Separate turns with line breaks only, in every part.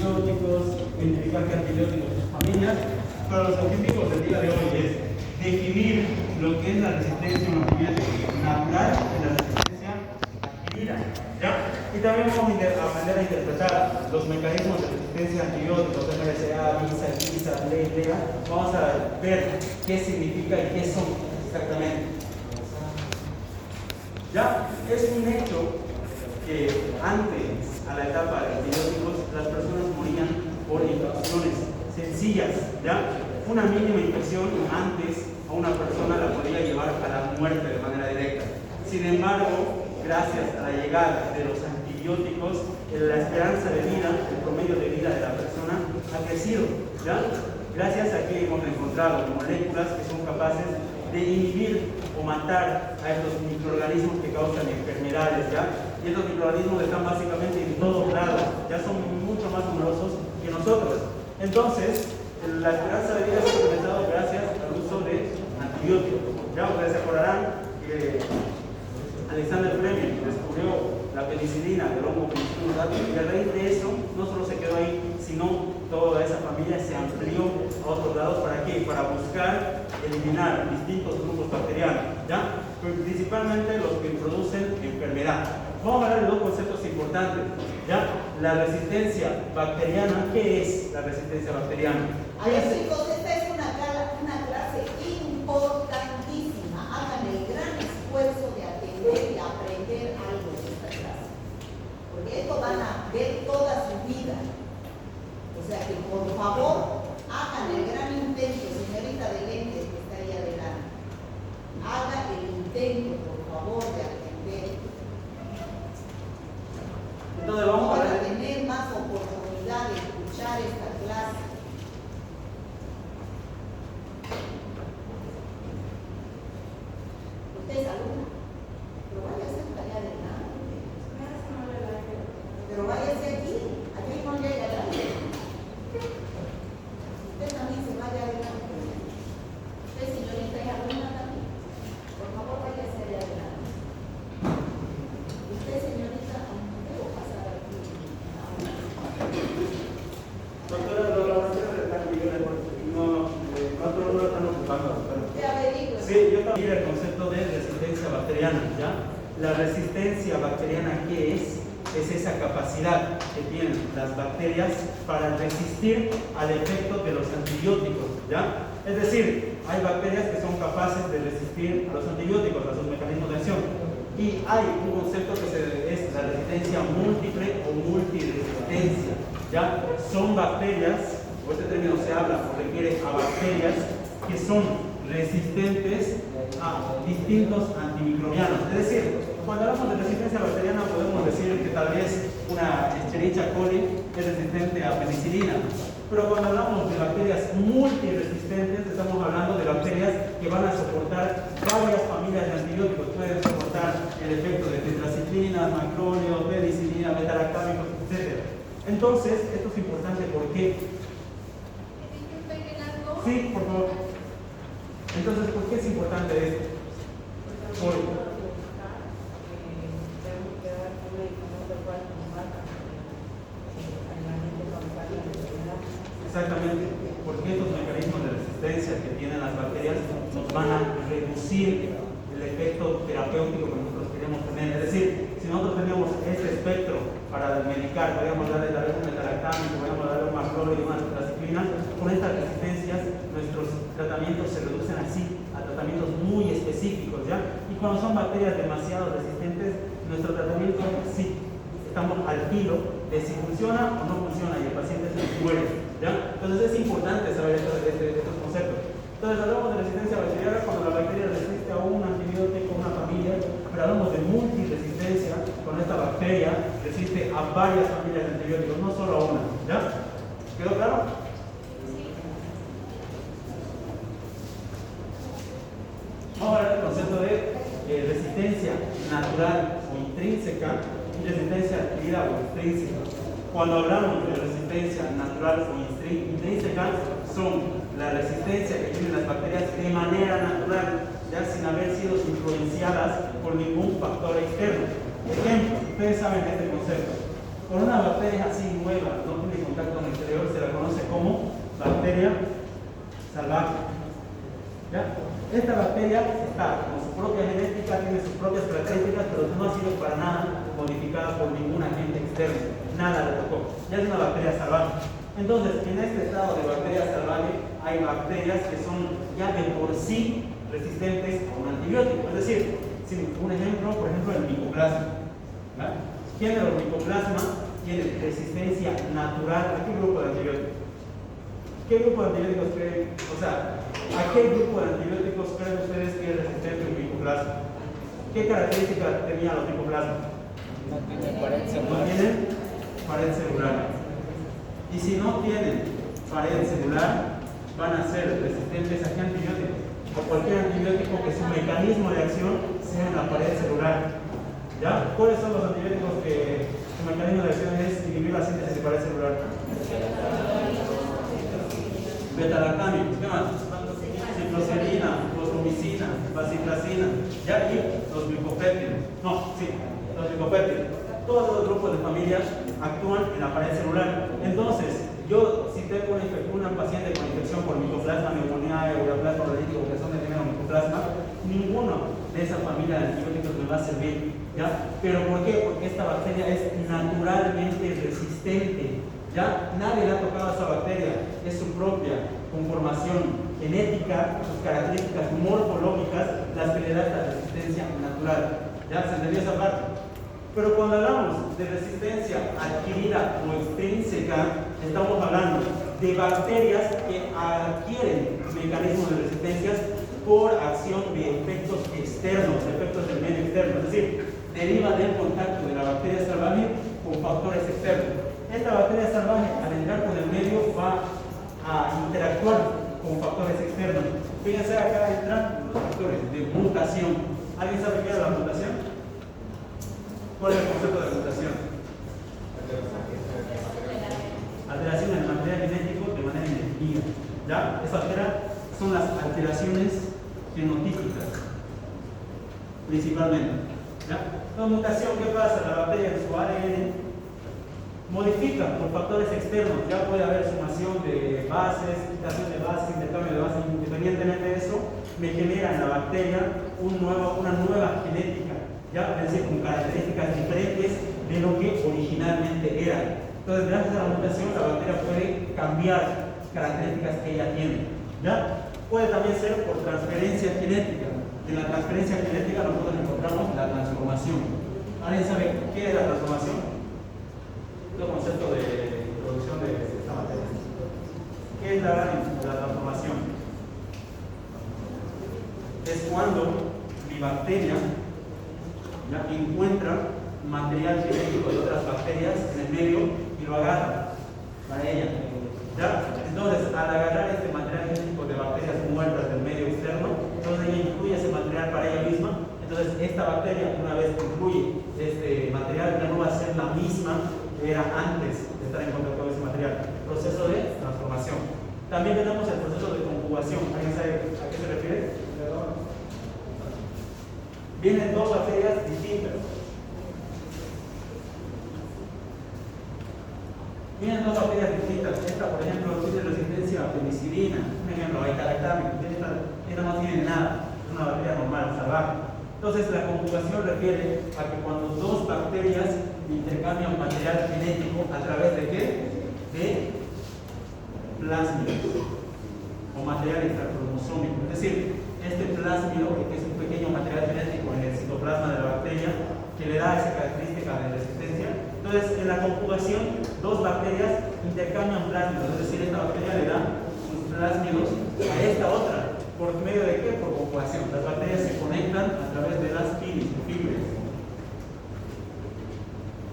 antibióticos, identificar qué antibióticos sus familias. Para los objetivos del día de hoy es definir lo que es la resistencia a un antibiótico natural y la resistencia adquirida, ¿ya? Y también vamos a aprender a interpretar los mecanismos de resistencia a antibióticos, MRSA, VISA, GISA, LEA. Vamos a ver qué significa y qué son exactamente. Ya, es un hecho que antes a la etapa de antibióticos las personas morían por infecciones sencillas, ¿ya? Una mínima infección antes a una persona la podría llevar a la muerte de manera directa. Sin embargo, gracias a la llegada de los antibióticos, la esperanza de vida, el promedio de vida de la persona ha crecido, ¿ya? Gracias a que hemos encontrado moléculas que son capaces de inhibir o matar a estos microorganismos que causan enfermedades, ¿ya? Y estos microorganismos están básicamente en todos lados, ya son mucho más numerosos que nosotros. Entonces, la esperanza de vida se ha incrementado gracias al uso de antibióticos. Ya ustedes se acordarán que Alexander Fleming descubrió la penicilina, el hongo Penicillium y a raíz de eso no solo se quedó ahí, sino toda esa familia se amplió a otros lados. ¿Para qué? Para buscar eliminar distintos grupos bacterianos, ¿ya? Principalmente los que producen enfermedad. Vamos a hablar de dos conceptos importantes, ¿ya? La resistencia bacteriana. ¿Qué es la resistencia bacteriana?
A ver, chicos, esta es una clase importantísima. Hagan el gran esfuerzo de atender y aprender algo de esta clase, porque esto van a ver toda su vida. O sea que, por favor, hagan el gran intento, señorita de lentes que está ahí adelante. Haga el intento, por favor, de atender.
Entonces vamos a
para
ver.
tener más oportunidad de escuchar esta clase. Usted es alumna, pero váyase allá adelante. Pero váyase aquí no llega adelante. Usted también se vaya adelante. Usted, señorita, es alumna también. Por favor, váyase allá adelante. Usted, señorita, debo pasar aquí.
Doctora, la laboratorio de la no están ocupando.
Usted averigüe.
Sí, yo también el concepto de resistencia bacteriana, ¿ya? La resistencia bacteriana, ¿qué es? Es esa capacidad que tienen las bacterias para resistir al efecto de los antibióticos, ¿ya? Es decir, hay bacterias que son capaces de resistir a los antibióticos, a sus mecanismos de acción. Y hay un concepto que es la resistencia múltiple o multiresistencia, ¿ya? Son bacterias, por este término se habla o refiere a bacterias que son resistentes a distintos antimicrobianos. Es decir, cuando hablamos de resistencia bacteriana podemos decir que tal vez una Escherichia coli es resistente a penicilina, pero cuando hablamos de bacterias multiresistentes estamos hablando de bacterias que van a soportar varias familias de antibióticos. Pueden soportar el efecto de tetraciclinas, macróleos, penicilina, betalactámicos, etc. Entonces, esto es importante porque... Sí, por favor. Entonces, ¿por qué es importante esto? Exactamente, porque estos mecanismos de resistencia que tienen las bacterias nos van a reducir el efecto terapéutico que nosotros queremos tener. Es decir, si nosotros tenemos este espectro para medicar, podríamos darle tal vez un metalactámico, podríamos darle un macróleo y una tetraciclina, con estas resistencias nuestros tratamientos se reducen así a tratamientos muy específicos, ¿ya? Y cuando son bacterias demasiado resistentes, nuestro tratamiento sí estamos al filo de si funciona o no funciona y el paciente se muere, ¿ya? Entonces es importante saber estos conceptos. Entonces hablamos de resistencia bacteriana cuando la bacteria resiste a un antibiótico, una familia, pero hablamos de multiresistencia cuando esta bacteria resiste a varias familias de antibióticos, no solo a una, ¿ya? ¿Quedó claro? Vamos a ver el concepto de resistencia natural o intrínseca y resistencia adquirida o extrínseca. Cuando hablamos de resistencia natural o intrínseca, son la resistencia que tienen las bacterias de manera natural, ya sin haber sido influenciadas por ningún factor externo. Ejemplo, ustedes saben este concepto. Con una bacteria así nueva, no tiene contacto bacteria salvaje. ¿Ya? Esta bacteria está con su propia genética, tiene sus propias características, pero no ha sido para nada modificada por ningún agente externo. Nada le tocó. Ya es una bacteria salvaje. Entonces, en este estado de bacteria salvaje hay bacterias que son ya de por sí resistentes a un antibiótico. Es decir, un ejemplo, por ejemplo, el micoplasma. ¿Verdad? ¿Quién de los micoplasma tiene resistencia natural a qué grupo de antibióticos? ¿Qué grupo de antibióticos creen? O sea, ¿a qué grupo de antibióticos creen ustedes que es resistente el micoplasma? ¿Qué características tenían los micoplasmas?
No tienen pared celular.
No tienen pared celular. Y si no tienen pared celular, van a ser resistentes a qué antibióticos? O cualquier antibiótico que su mecanismo de acción sea en la pared celular. ¿Ya? ¿Cuáles son los antibióticos que su mecanismo de acción es inhibir la síntesis de pared celular? Beta-lactámicos, ¿qué más? Cicloserina, fosfomicina, vancomicina, ¿ya? Y los glicopéptidos. No, sí, los glicopéptidos. Todos los grupos de familia actúan en la pared celular. Entonces, yo si tengo una paciente con infección por micoplasma, neumonía, ureaplasma orolítico, que son de género micoplasma, ninguno de esa familia de antibióticos me va a servir. ¿Ya? ¿Pero por qué? Porque esta bacteria es naturalmente resistente. ¿Ya? Nadie le ha tocado a esa bacteria, es su propia conformación genética, sus características morfológicas, las que le da esta resistencia natural. ¿Ya? ¿Se entendió esa parte? Pero cuando hablamos de resistencia adquirida o extrínseca, estamos hablando de bacterias que adquieren mecanismos de resistencia por acción de efectos externos, efectos del medio externo, es decir, deriva del contacto de la bacteria salvaje con factores externos. Esta bacteria salvaje, al entrar con el medio, va a interactuar con factores externos. Fíjense, acá entran los factores de mutación. ¿Alguien sabe qué es la mutación? ¿Cuál es el concepto de mutación? Alteración en el material genético de manera indefinida. ¿Ya? Eso son las alteraciones genotípicas, principalmente. ¿Ya? La mutación, ¿qué pasa? La bacteria en su ADN modifica por factores externos. Ya puede haber sumación de bases, quitación de bases, intercambio de bases. Independientemente de eso, me genera en la bacteria una nueva genética, ¿ya? Es decir, con características diferentes de lo que originalmente era. Entonces, gracias a la mutación, la bacteria puede cambiar características que ella tiene. ¿Ya? Puede también ser por transferencia genética. En la transferencia genética nosotros encontramos la transformación. ¿Alguien sabe qué es la transformación? Es el concepto de producción de esta materia. ¿Qué es la transformación? Es cuando mi bacteria ya encuentra material genético de otras bacterias en el medio y lo agarra para ella. ¿Ya? Entonces, al agarrar este material genético de bacterias muertas del medio externo, entonces ella incluye ese material para ella misma. Entonces, esta bacteria, una vez que incluye este material, ya no va a ser la misma que era antes de estar en contacto con ese material. Proceso de transformación. También tenemos el proceso de conjugación. ¿Alguien sabe a qué se refiere? Vienen dos bacterias distintas. Vienen dos bacterias distintas. Esta, por ejemplo, tiene resistencia a penicilina. Un ejemplo, beta-lactámico. Esta no tiene nada. Es una bacteria normal, salvaje. Entonces, la conjugación refiere a que cuando dos bacterias intercambian material genético, ¿a través de qué? De plásmidos o material extracromosómico. Es decir, este plásmido, que es un pequeño material genético en el citoplasma de la bacteria, que le da esa característica de resistencia. Entonces, en la conjugación, dos bacterias intercambian plásmidos, es decir, esta bacteria le da sus plásmidos a esta otra. ¿Por medio de qué? Por conjugación. Las bacterias se conectan a través de las fibras.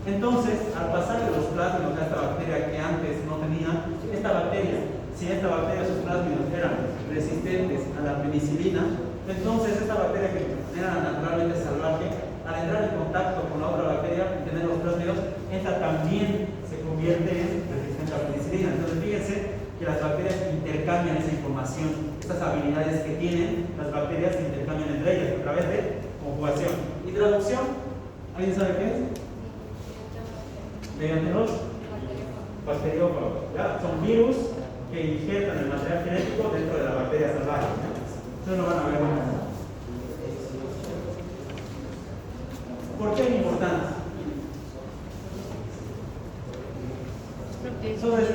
Entonces, al pasar de los plásmidos a esta bacteria que antes no tenía, esta bacteria, si esta bacteria, sus plásmidos eran resistentes a la penicilina, entonces esta bacteria que era naturalmente salvaje, al entrar en contacto con la otra bacteria y tener los plásmidos, esta también se convierte en resistente a la penicilina. Entonces, fíjense que las bacterias intercambian esa información, estas habilidades que tienen las bacterias se intercambian entre ellas a través de conjugación. ¿Y traducción? ¿Alguien sabe qué es? Mediante los bacteriófagos. ¿Ya? Son virus, que injertan el material genético dentro de la bacteria salvaje. Ustedes lo van a ver. ¿Por qué es importante? Entonces,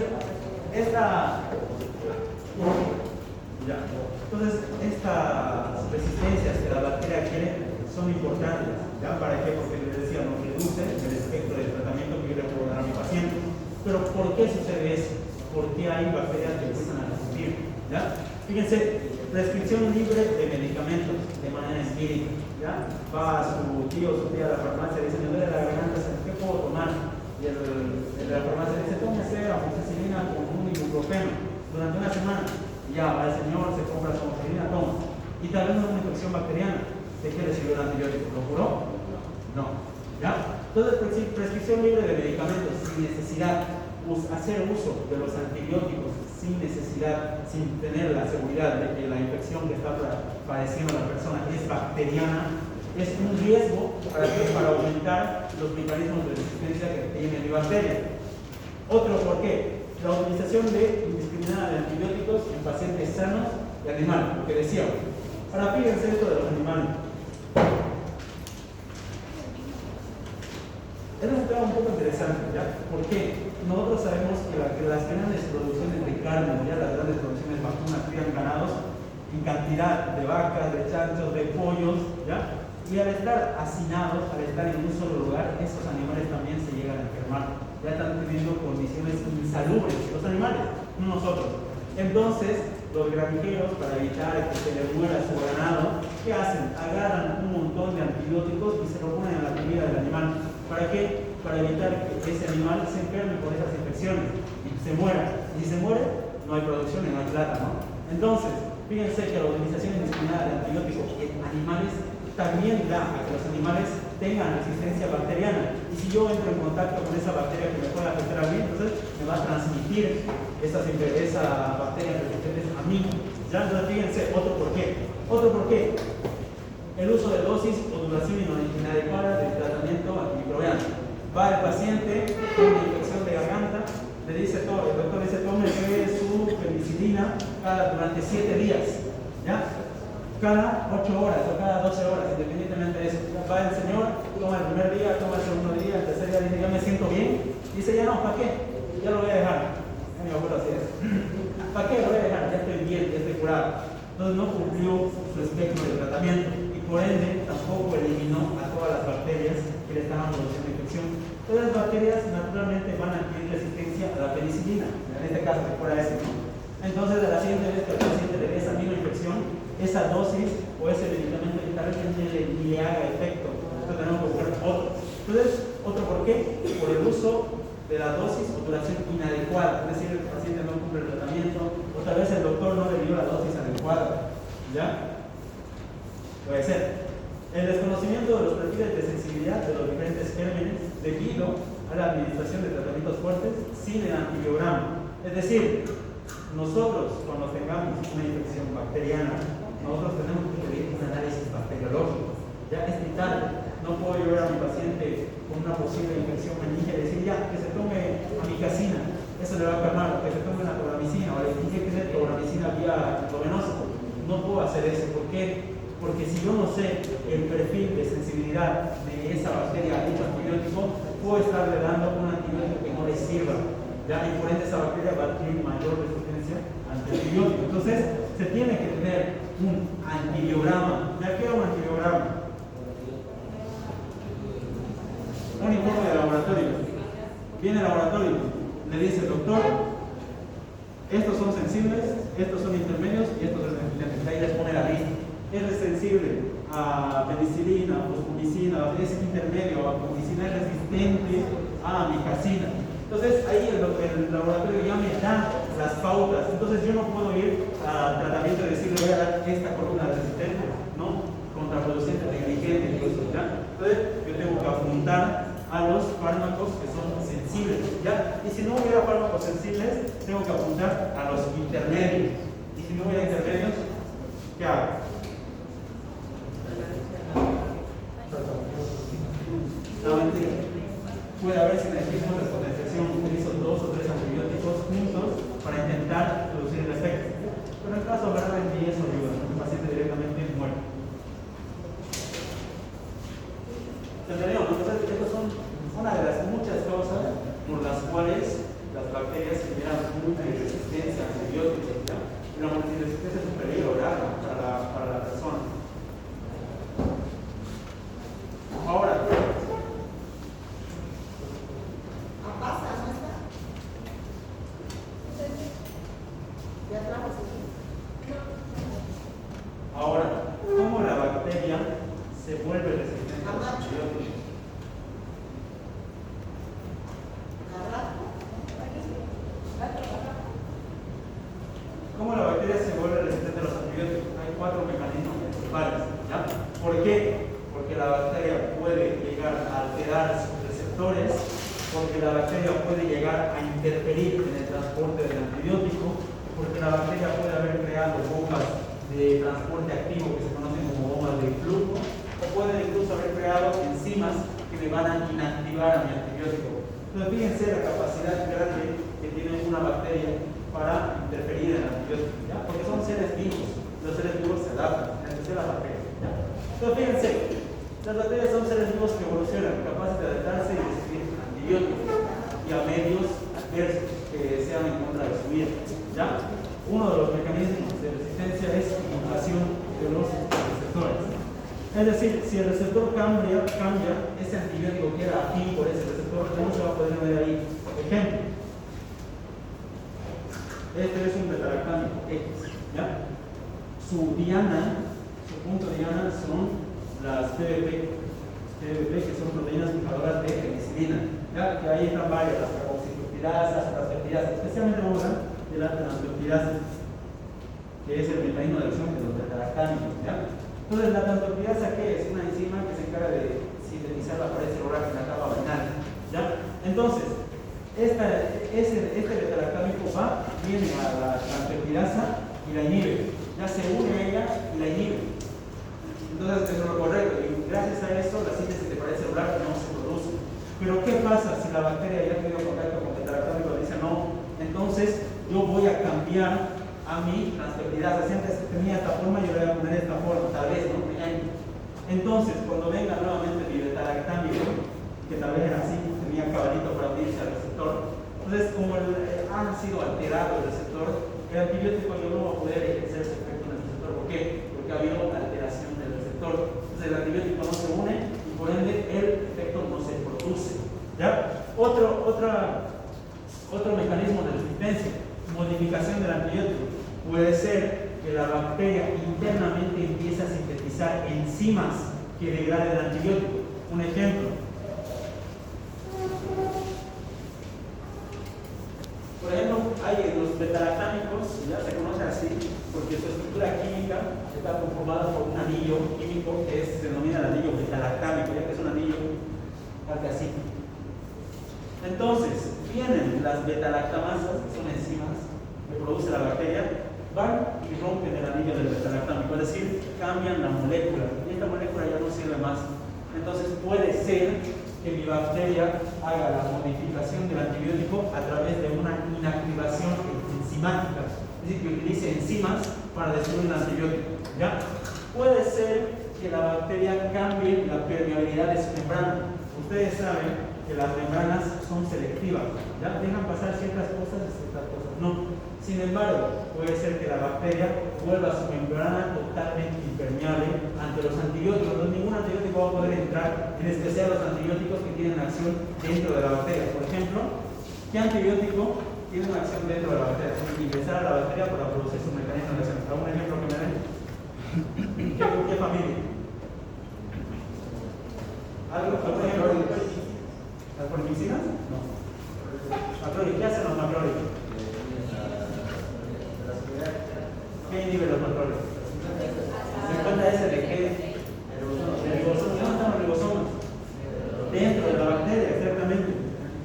estas resistencias que la bacteria quiere son importantes. ¿Ya? ¿Para qué? Porque les decía, nos reduce el espectro de tratamiento que yo le puedo dar a mi paciente. Pero ¿por qué sucede eso? ¿Por qué hay bacterias que empiezan a resistir? ¿Ya? Fíjense, prescripción libre de medicamentos de manera empírica. ¿Ya? Va a su tío o su tía a la farmacia y dice, me duele la garganta, ¿qué puedo tomar? Y el de la farmacia dice, tómese amoxicilina con un ibuprofeno durante una semana. Y ya va el señor, se compra su amoxicilina, toma. Y tal vez no es una infección bacteriana. ¿De qué le sirvió el antibiótico? ¿Lo curó? No. ¿Ya? Entonces, prescripción libre de medicamentos sin necesidad, hacer uso de los antibióticos sin necesidad, sin tener la seguridad de que la infección que está padeciendo la persona es bacteriana, es un riesgo para aumentar los mecanismos de resistencia que tiene mi bacteria. Otro, ¿por qué? La utilización indiscriminada de antibióticos en pacientes sanos y animales, lo que decíamos. Ahora fíjense esto de los animales. Es un tema un poco interesante, ¿ya? ¿Por qué? Nosotros sabemos que las grandes producciones de carne, ya las grandes producciones vacunas crían ganados en cantidad de vacas, de chanchos, de pollos, ¿ya? Y al estar hacinados, al estar en un solo lugar, esos animales también se llegan a enfermar. Ya están teniendo condiciones insalubres, los animales, no nosotros. Entonces, los granjeros, para evitar que se les muera su ganado, ¿qué hacen? Agarran un montón de antibióticos y se lo ponen en la comida del animal. ¿Para qué? Para evitar que ese animal se enferme por esas infecciones y se muera. Y si se muere, no hay producción y no hay plata, ¿no? Entonces, fíjense que la utilización indiscriminada de antibióticos en animales también da a que los animales tengan resistencia bacteriana. Y si yo entro en contacto con esa bacteria que me puede afectar a mí, entonces me va a transmitir esa bacteria resistente a mí. Ya, entonces fíjense, otro por qué. El uso de dosis o duración inadecuada del tratamiento antimicrobiano. Va el paciente con una infección de garganta, el doctor le dice, tómese su penicilina durante 7 días. ¿Ya? Cada 8 horas o cada 12 horas, independientemente de eso. Va el señor, toma el primer día, toma el segundo día, el tercer día, dice, ya me siento bien. Dice, ya no, ¿para qué? Ya lo voy a dejar. Mi abuelo hacía eso. ¿Para qué lo voy a dejar? Ya estoy bien, ya estoy curado. Entonces no cumplió su espectro de tratamiento y por ende tampoco eliminó a todas las bacterias que le estaban produciendo infección. Todas las bacterias naturalmente van a adquirir resistencia a la penicilina, en este caso que fuera ese, ¿no? Entonces a la siguiente vez que el paciente le dé esa misma infección, esa dosis o ese medicamento que tal vez ni le haga efecto. Entonces tenemos que buscar otro. Entonces, ¿otro por qué? Por el uso de la dosis o duración inadecuada, es decir, el paciente no cumple el tratamiento o tal vez el doctor no le dio la dosis adecuada. ¿Ya? Puede ser. El desconocimiento de los perfiles de sensibilidad de los diferentes gérmenes debido a la administración de tratamientos fuertes sin el antibiograma. Es decir, nosotros cuando tengamos una infección bacteriana, nosotros tenemos que pedir un análisis bacteriológico. Ya es vital. No puedo llevar a mi paciente con una posible infección meningia y decir, ya, que se tome amicacina, eso le va a calmar, o que se tome una cobramicina, o le inyecte cobramicina vía endovenosa. No puedo hacer eso. ¿Por qué? Porque si yo no sé el perfil de sensibilidad de esa bacteria a dicho antibiótico, puedo estarle dando un antibiótico que no le sirva. ¿Ya? Y por ende esa bacteria va a adquirir mayor resistencia al antibiótico. Entonces, se tiene que tener un antibiograma. ¿Ya qué era un antibiograma? Un informe de laboratorio. Viene el laboratorio, le dice el doctor, estos son sensibles, estos son intermedios y estos son resistentes. Ahí les pone la lista. Es sensible a penicilina, fosfomicina, es intermedio a fosfomicina, es resistente a amicacina. Entonces ahí el laboratorio ya me da las pautas. Entonces yo no puedo ir al tratamiento y decirle voy a dar esta columna resistente, ¿no? Contraproducente, negligente, incluso, ¿ya? Entonces yo tengo que apuntar a los fármacos que son sensibles, ¿ya? Y si no hubiera fármacos sensibles, tengo que apuntar a los intermedios. Y si no hubiera intermedios, ¿qué hago? No, mentira. Puede haber sinergismo de potenciación. Utilizo 2 o 3 antibióticos juntos para intentar las bacterias generan multiresistencia a antibióticos, ¿ya? Y la multiresistencia es un peligro grave para la persona. Ahora,
pasa, ¿no está? ¿Ya trajo su
ahora, ¿cómo la bacteria se vuelve resistente a los
Amacho.
antibióticos? ¿Cómo la bacteria se vuelve resistente a los antibióticos? Hay 4 mecanismos principales, ¿ya? ¿Por qué? Porque la bacteria puede llegar a alterar sus receptores, porque la bacteria puede llegar a interferir en el transporte del antibiótico, porque la bacteria puede haber creado bombas de transporte activo que se conocen como bombas de flujo, o puede incluso haber creado enzimas que me van a inactivar a mi antibiótico. Entonces fíjense la capacidad grande que tiene una bacteria para interferir en el antibiótico, ¿ya? Porque son seres vivos, los seres vivos se adaptan, en especial las bacterias, ¿ya? Entonces fíjense, las bacterias son seres vivos que evolucionan, capaces de adaptarse y resistir antibióticos y a medios adversos que sean en contra de su vida, ¿ya? Uno de los mecanismos de resistencia es la mutación de los receptores. Es decir, si el receptor cambia, ese antibiótico que era afín por ese receptor no se va a poder ver ahí. Por ejemplo, este es un beta-lactámico X, ¿ya? Su diana, su punto diana son las PBP, que son proteínas fijadoras de penicilina, ¿ya? Que ahí están varias, las carboxipeptidasas, las peptidasas, especialmente vamos a hablar de las transpeptidasas, que es el mecanismo de acción de los beta-lactámicos, ¿ya? Entonces, la transpeptidasa, ¿qué es? Una enzima que se encarga de sintetizar la pared celular en la capa vaginal, ¿ya? Entonces, este beta-lactámico viene a la transpeptidasa y la inhibe, ya se une a ella y la inhibe. Entonces, eso es lo correcto, y gracias a eso la síntesis de pared celular no se produce. Pero, ¿qué pasa si la bacteria ya ha tenido contacto con beta-lactámico y dice no? Entonces, yo voy a cambiar a mi transpeptidasa. Si antes tenía esta forma, yo le voy a poner esta forma, tal vez, ¿no? Entonces, cuando venga nuevamente mi beta-lactámico, que tal vez era así, tenía caballito para abrirse al receptor, entonces, como ha sido alterado el receptor, el antibiótico yo no va a poder ejercer su efecto en el receptor. ¿Por qué? Porque ha habido alteración del receptor. Entonces, el antibiótico no se une y por ende el efecto no se produce, ¿ya? Otro mecanismo de resistencia, modificación del antibiótico. Puede ser que la bacteria internamente empiece a sintetizar enzimas que degraden el antibiótico. Un ejemplo. Por ejemplo, hay los beta-lactámicos, ya se conoce así, porque su estructura química está conformada por un anillo químico que se denomina el anillo beta-lactámico, ya que es un anillo así. Entonces, vienen las beta-lactamasas, que son enzimas que produce la bacteria, van y rompen el anillo del beta-lactámico, es decir, cambian la molécula, y esta molécula ya no sirve más. Entonces, puede ser que mi bacteria haga la modificación del antibiótico a través de una inactivación enzimática, es decir, que utilice enzimas para destruir el antibiótico, ¿ya? Puede ser que la bacteria cambie la permeabilidad de su membrana. Ustedes saben que las membranas son selectivas, ¿ya? Dejan pasar ciertas cosas y ciertas cosas no. Sin embargo, puede ser que la bacteria vuelva su membrana totalmente impermeable ante los antibióticos. Entonces, ningún antibiótico va a poder entrar, en especial los antibióticos que tienen acción dentro de la bacteria. Por ejemplo, ¿qué antibiótico tiene una acción dentro de la bacteria? Tiene que ingresar a la bacteria para producir su mecanismo de acción. ¿Algún ejemplo que me den? ¿Qué familia? ¿Algún ejemplo? ¿Las formicidas? No. Macrólidos. ¿Qué hacen los macrólidos? ¿Qué inhibe los macrólidos? ¿50S de qué? De ribosomas. ¿Dónde están los ribosomas? Dentro de la bacteria, exactamente.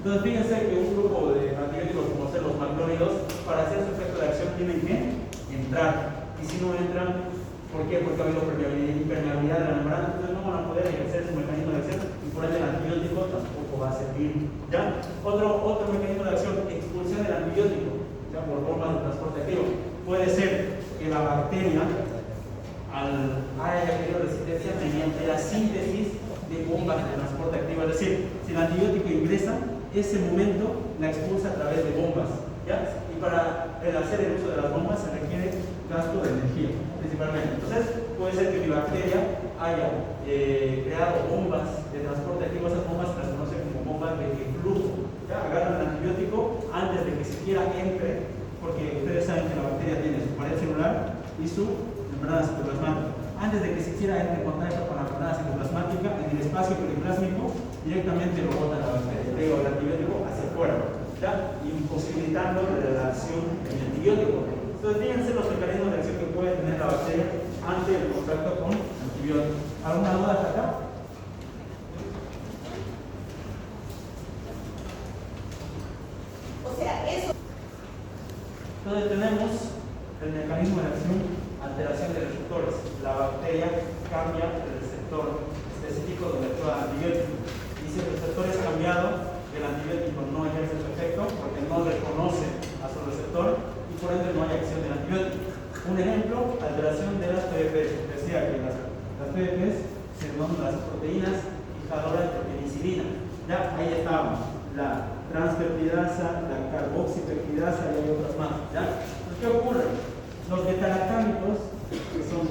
Entonces, fíjense que un grupo de antibióticos como ser los macrólidos, para hacer su efecto de acción, tienen que entrar. Y si no entran, ¿por qué? Porque ha habido impermeabilidad de la membrana, entonces no van a poder ejercer su mecanismo de acción y por ende el antibiótico tampoco va a servir. ¿Ya? Otro mecanismo de acción, expulsión del antibiótico, ¿ya? Por formas de transporte activo. Puede ser que la bacteria haya tenido resistencia mediante la síntesis de bombas de transporte activo. Es decir, si el antibiótico ingresa, ese momento la expulsa a través de bombas, ¿ya? Y para hacer el uso de las bombas se requiere gasto de energía, principalmente. Entonces, puede ser que mi bacteria haya creado bombas de transporte activo. Esas bombas se las conocen como bombas de flujo. ¿Ya? Agarran el antibiótico antes de que siquiera entre, porque ustedes saben que la bacteria tiene su pared celular y su membrana citoplasmática. Antes de que siquiera entre en contacto con la membrana citoplasmática, en el espacio periplásmico, directamente lo bota la bacteria, el antibiótico hacia afuera, ¿ya? Imposibilitando la acción del antibiótico. Entonces, fíjense los mecanismos de acción que puede tener la bacteria ante el contacto con antibióticos. ¿Alguna duda hasta acá?
O sea, eso.
Entonces tenemos el mecanismo de acción, alteración de receptores. La bacteria cambia el receptor específico donde actúa el antibiótico. Y si el receptor es cambiado, el antibiótico no ejerce su efecto porque no reconoce a su receptor y por ende no hay acción del antibiótico. Un ejemplo, alteración de las PDPs. Decía que las PDPs son las proteínas fijadoras de penicilina. Ya, ahí estábamos. La transpeptidasa, la carboxipeptidasa y hay otras más. ¿Ya? Entonces, ¿qué ocurre? Los beta-lactámicos, que son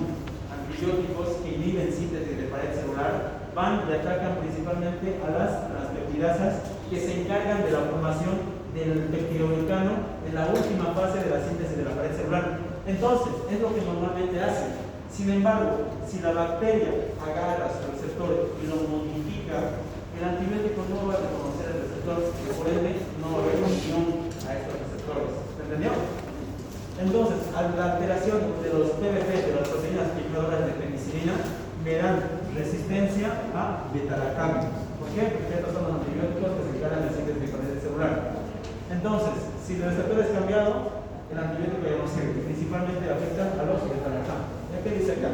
antibióticos que inhiben síntesis de pared celular, van y atacan principalmente a las transpeptidasas que se encargan de la formación del peptidoglicano en la última fase de la síntesis de la pared celular. Entonces, es lo que normalmente hacen. Sin embargo, si la bacteria agarra su receptor y lo modifica, el antibiótico no va a reconocer el receptor y por ende no va a haber unión a estos receptores. ¿Se entendió? Entonces, a la alteración de los PBP, de las proteínas fijadoras de penicilina, me dan resistencia a beta-lactámicos. ¿Por qué? Porque estos son los antibióticos que se encargan de síntesis de pared celular. Entonces, si el receptor es cambiado, el antibiótico ya no sirve. Principalmente afecta a los beta-lactámicos. ¿Qué dice acá?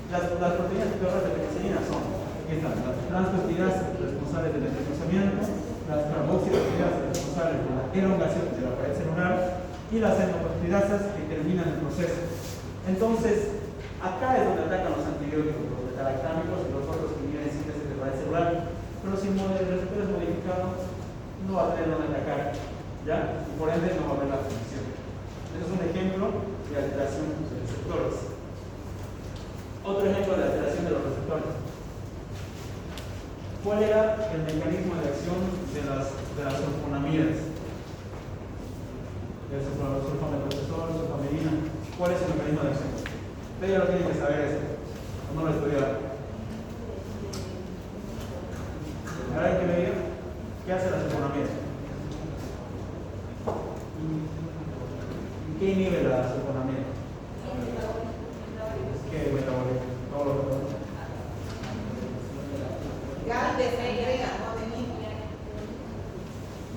Las proteínas fijadoras de penicilina son, aquí están, las transpeptidasas responsables del endoplazamiento, las carboxipeptidasas responsables de la elongación de la pared celular y las endopeptidasas que terminan el proceso. Entonces, acá es donde atacan los antibióticos, los beta-lactámicos y los otros que inhiben síntesis de pared celular. Pero si el receptor es modificado, no va a tener donde atacar, ¿ya? Y por ende no va a haber la función. Este es un ejemplo de alteración de receptores. Otro ejemplo de alteración de los receptores. ¿Cuál era el mecanismo de acción de las sulfonamidas? El sulfametocresol, sulfamidina. ¿Cuál es el mecanismo de acción? Ustedes ya lo tienen que saber eso. ¿O no lo estudiaron? Ahora hay que ver qué hace la sulfonamida. ¿Qué inhibe la sulfonamida? ¿Qué metabólico? Todo lo que
Gal desegrega, no venir.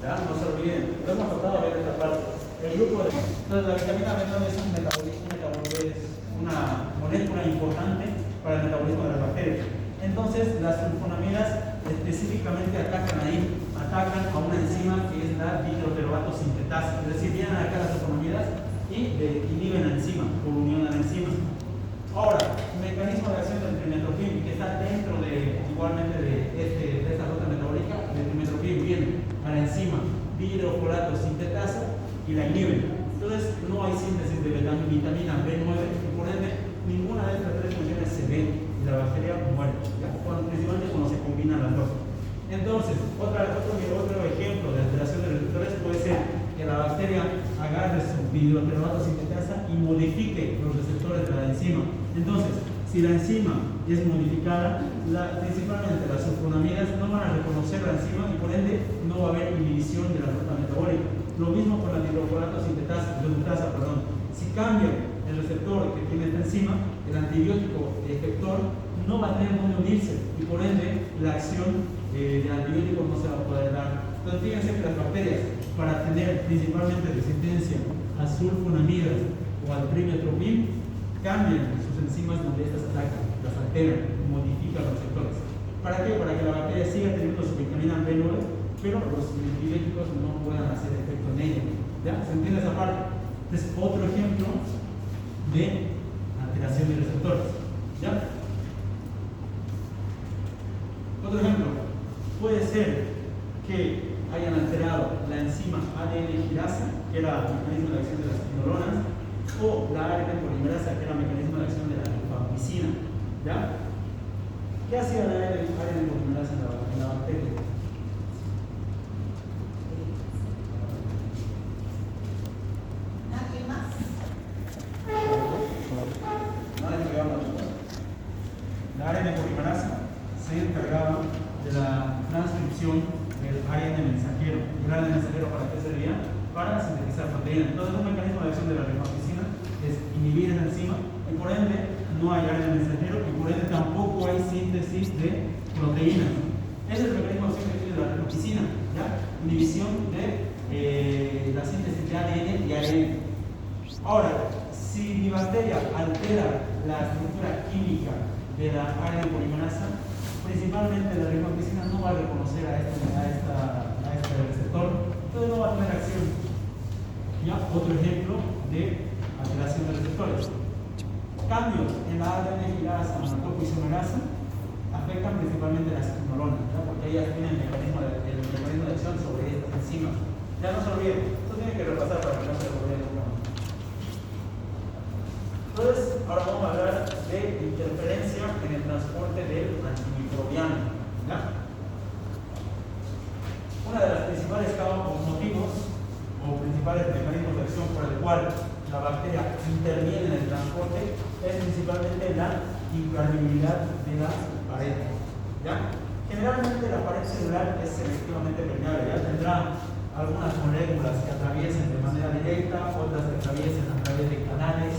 ya, no se olviden. Lo hemos tratado de ver esta parte. El grupo de... Entonces, la vitamina B9 es un metabolismo, es una molécula importante para el metabolismo de las bacterias. Entonces, las sulfonamidas específicamente atacan a una enzima que es la dihidroteroato sintetasa. Es decir, vienen acá las sulfonamidas y inhiben la enzima, por unión a la enzima. Ahora, el mecanismo de acción del trimetoprim, que está dentro igualmente de esta ruta metabólica, el trimetoprim viene a la enzima dihidrofolato sintetasa y la inhibe. Entonces, no hay síntesis de vitamina B9 y por ende, ninguna de estas tres funciones se ve y la bacteria muere, principalmente cuando se combinan las dos. Entonces, otro ejemplo de alteración de receptores puede ser que la bacteria agarre su dihidroteroato sintetasa y modifique los receptores de la enzima. Entonces, si la enzima es modificada, principalmente las sulfonamidas no van a reconocer la enzima y por ende no va a haber inhibición de la ruta metabólica. Lo mismo con la dihidroteroato sintetasa, Si cambia el receptor que tiene esta enzima, el antibiótico efector no va a tener dónde unirse y por ende la acción del antibiótico no se va a poder dar. Entonces fíjense que las bacterias, para tener principalmente resistencia a sulfonamidas o al trimetoprim, cambian sus enzimas donde estas atacan, las alteran, modifican los receptores. ¿Para qué? Para que la bacteria siga teniendo su vitamina B9, pero los antibióticos no puedan hacer efecto en ella. ¿Ya? ¿Se entiende esa parte? Es otro ejemplo de alteración de receptores. ¿Ya? Otro ejemplo puede ser que hayan alterado la enzima enzima ADN quirasa, que era el mecanismo de acción de las quinolonas, o la ARN polimerasa, que era el mecanismo de acción de la rifampicina. ¿Ya? ¿Qué hacía la ARN polimerasa en la bacteria?
¿Nadie más?
La ARN polimerasa se encargaba de la transcripción del ARN mensajero. ¿El ARN mensajero para qué servía? Para sintetizar proteínas. Entonces, un mecanismo de acción de la rifampicina es inhibir esa enzima y por ende no hay ARN mensajero y por ende tampoco hay síntesis de proteínas. Ese es el mecanismo de acción que tiene la rifampicina, ¿ya? Inhibición de la síntesis de ADN y ARN. Ahora, si mi bacteria altera la estructura química de la ARN polimerasa, principalmente la rifampicina no va a reconocer a este receptor, entonces no va a tener acción. ¿Ya? Otro ejemplo de alteración de receptores. Cambios en la ADN quirasa, topoisomerasa afectan principalmente las quinolonas, ¿ya? Porque ellas tienen el mecanismo de acción sobre estas enzimas. Ya no se olviden, esto tiene que repasar para que no se olviden nunca más. Entonces, ahora vamos a hablar de interferencia en el transporte del antimicrobiano. ¿Ya? Una de las principales motivos o principales mecanismos de acción por el cual la bacteria interviene en el transporte es principalmente la impermeabilidad de la pared. ¿Ya? Generalmente la pared celular es selectivamente permeable, ya tendrá algunas moléculas que atraviesen de manera directa, otras que atraviesen a través de canales.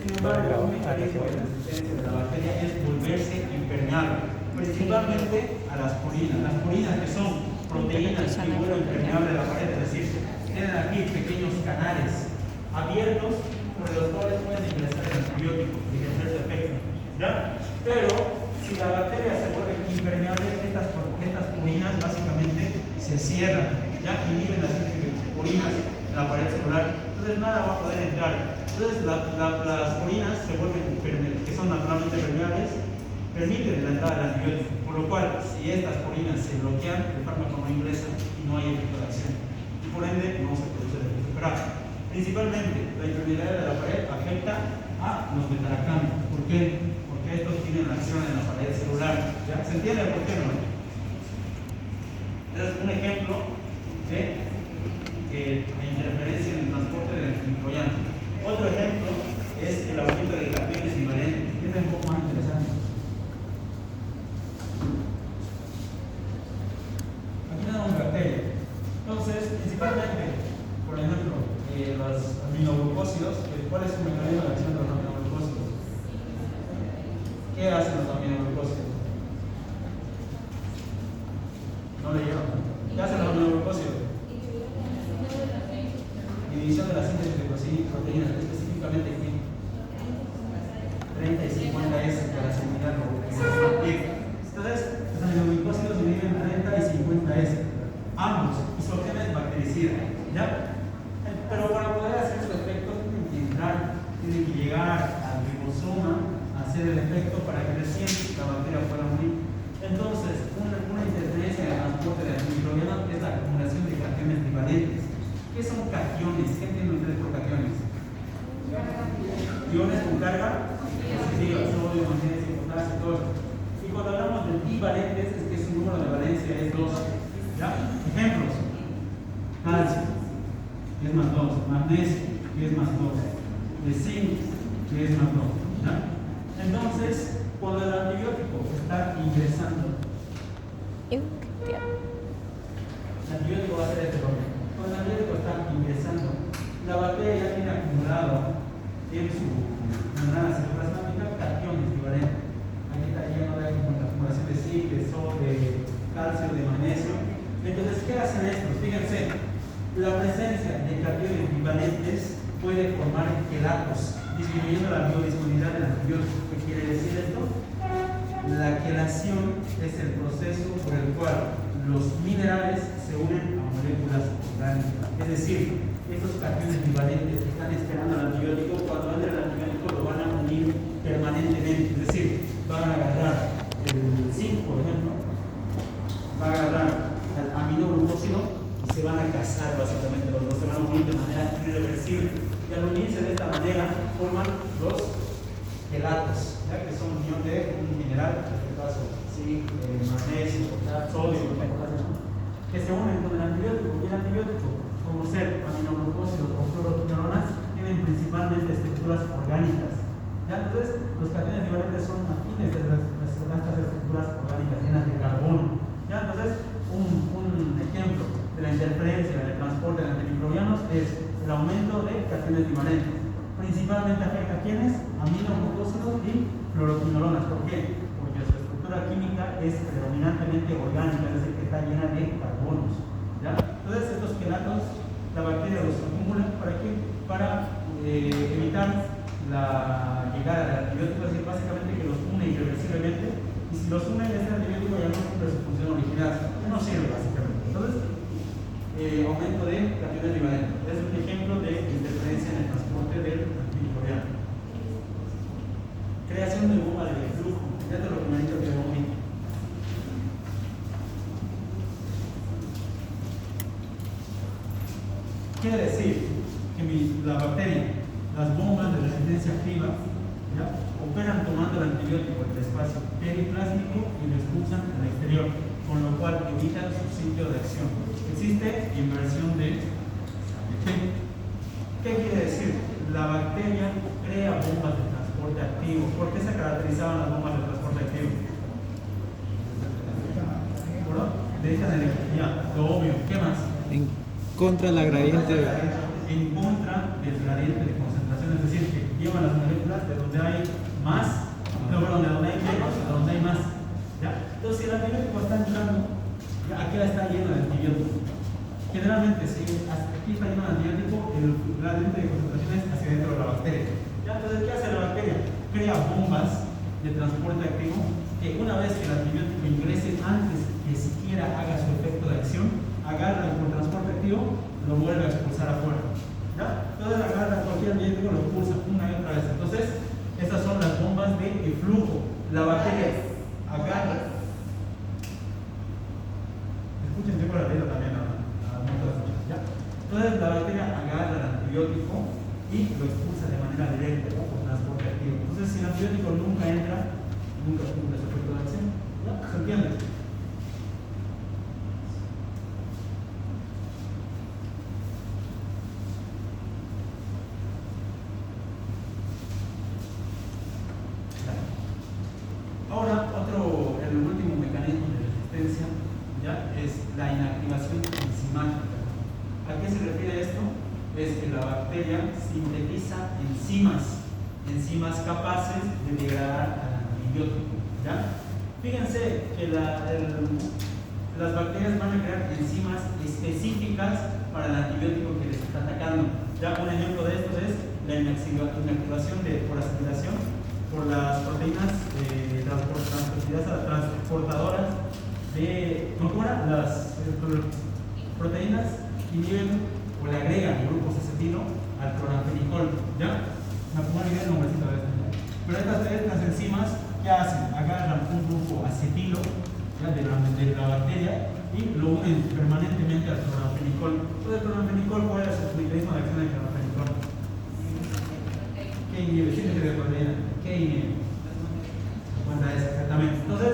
Sin embargo, un mecanismo de resistencia de la bacteria es volverse impermeable, principalmente a las purinas. Las purinas, que son proteínas que vuelven impermeable a la pared, es decir, tienen aquí pequeños canales abiertos por los cuales pueden ingresar el antibiótico y ejercer su efecto. ¿Ya? Pero si la bacteria se vuelve impermeable, estas purinas básicamente se cierran, ya inhiben las purinas en la pared celular. Entonces nada va a poder entrar. Entonces las purinas se vuelven que son naturalmente permeables, permiten la entrada del antibiótico, por lo cual si estas purinas se bloquean, el fármaco no ingresa y no hay efecto de acción. Y por ende no se produce el efecto esperado. Principalmente la impermeabilidad de la pared afecta a los beta-lactanos. ¿Por qué? Porque estos tienen acción en la pared celular. ¿Ya? ¿Se entiende por qué no? Es un ejemplo de la interferencia en el transporte del antimicrobiano. Otro ejemplo es el aumento de cationes bivalentes. Este es un poco más interesante. Aquí tenemos una bacteria. Entonces, principalmente, por ejemplo, los aminoglucósidos, ¿cuál es el mecanismo de acción de los aminoglucósidos? ¿Qué hacen los aminoglucósidos? No le llevan. ¿Qué hacen los aminoglucósidos? División de la síntesis de proteínas, específicamente aquí 30 y 50S para asimilarlo. Entonces, los aminoglucósidos se dividen en 30 y 50S. Ambos, y su origen es bactericida. ¿Ya? Pero para poder hacer su efecto, tienen que entrar, tienen que llegar al ribosoma a hacer el efecto para que recién la bacteria pueda morir. Entonces, una interferencia en el transporte de antimicrobiano es la acumulación de cationes bivalentes. ¿Qué son cationes? ¿Qué entienden ustedes por cationes? Iones con carga positiva, sodio, magnesio, potasio, todo eso. Y cuando hablamos de bivalentes, es que su número de valencia es 2. ¿Ya? Ejemplos: calcio, que es más 2, magnesio, que es más 2, de zinc, que es más 2. ¿Ya? Entonces, cuando el antibiótico está ingresando, el antibiótico va a ser este problema. Cuando el antibiótico está ingresando, la bacteria ya tiene acumulado en su membrana citoplasmática cationes bivalentes. Aquí está lleno de acumulación de zinc, de sodio, de calcio, de magnesio. Entonces, ¿qué hacen estos? Fíjense, la presencia de cationes bivalentes puede formar quelatos, disminuyendo la biodisponibilidad del antibiótico. ¿Qué quiere decir esto? La quelación es el proceso por el cual los minerales se unen a moléculas orgánicas. Es decir, estos cationes bivalentes que están esperando al antibiótico, cuando entre el antibiótico lo van a unir permanentemente. Es decir, van a agarrar el zinc, por ejemplo, va a agarrar el aminoglucósido casar básicamente, los dos se van a unir de manera irreversible. Y al unirse de esta manera forman los quelatos, ¿ya? Que son unión de un mineral, en este caso, sí, magnesio, sodio, que se unen con el antibiótico. Y el antibiótico, como ser aminoglucósidos o fluoroquinolonas, tienen principalmente estructuras orgánicas. ¿Ya? Entonces, los cationes divalentes son afines de estas estructuras orgánicas llenas de carbono. ¿Ya? Entonces, un ejemplo de la interferencia en el transporte de antimicrobianos es el aumento de cationes divalentes. Principalmente afecta a quienes, aminoglucósidos y fluoroquinolonas. ¿Por qué? Porque su estructura química es predominantemente orgánica, es decir, que está llena de carbonos. ¿Ya? Entonces, estos quelatos, la bacteria los acumula. ¿Para qué? Para evitar la llegada del antibiótico, es decir, básicamente que los une irreversiblemente, y si los une, este antibiótico ya no cumple su función original, no sirve básicamente. Entonces, aumento de cationes divalentes. Es un ejemplo de interferencia en el transporte del antimicrobiano. Creación de bomba de flujo. Ya te lo comenté que vamos a ver. Quiere decir que la bacteria, las bombas de resistencia activa, ¿ya? Operan tomando el antibiótico del espacio periplásmico y lo expulsan al exterior, con lo cual evitan su sitio de acción. Existe inversión de ¿qué quiere decir? La bacteria crea bombas de transporte activo. ¿Por qué se caracterizaban las bombas de transporte activo? ¿Verdad? Dejan energía, lo obvio. ¿Qué más?
En contra de la gradiente.
En contra del gradiente de concentración, es decir, que llevan las moléculas de donde hay más, no, perdón, de donde hay menos a donde hay más. ¿Ya? Entonces, si el antibiótico está entrando, aquí está lleno de antibiótico. Generalmente, si aquí está lleno de antibiótico, el gradiente de concentración es hacia dentro de la bacteria. ¿Ya? Entonces, ¿qué hace la bacteria? Crea bombas de transporte activo que una vez que el antibiótico ingrese, antes que siquiera haga su efecto de acción, agarra por transporte activo, lo vuelve a expulsar afuera. ¿Ya? Entonces agarra cualquier antibiótico, lo expulsa una y otra vez. Entonces, estas son las bombas de flujo. La bacteria agarra. Escuchen, tengo la letra también, ¿ya? Entonces la bacteria agarra el antibiótico y lo expulsa de manera directa, ¿no? Por transporte activo. Entonces, si el antibiótico nunca entra, nunca cumple su efecto de acción. ¿Ya? ¿Se entiende? Ahora, el último mecanismo de resistencia, ¿ya? Es la inactivación enzimática. ¿A qué se refiere esto? Es que la bacteria sintetiza enzimas capaces de degradar al antibiótico. ¿Ya? Fíjense que las bacterias van a crear enzimas específicas para el antibiótico que les está atacando. ¿Ya? Un ejemplo de esto es la inactivación por acetilación por las proteínas transportadoras de las proteínas inhiben o le agregan grupos acetilo al cloramfenicol. ¿Ya? Me pongo a olvidar el nombrecito de esto. Pero estas enzimas, ¿qué hacen? Agarran un grupo acetilo, ¿ya? de la bacteria y lo unen permanentemente al cloramfenicol. Entonces, el cloramfenicol, ¿cuál es el mecanismo de acción del cloramfenicol? ¿Qué inhibe? Síntesis de proteína. ¿Qué inhibe? Cuenta eso, exactamente. Entonces,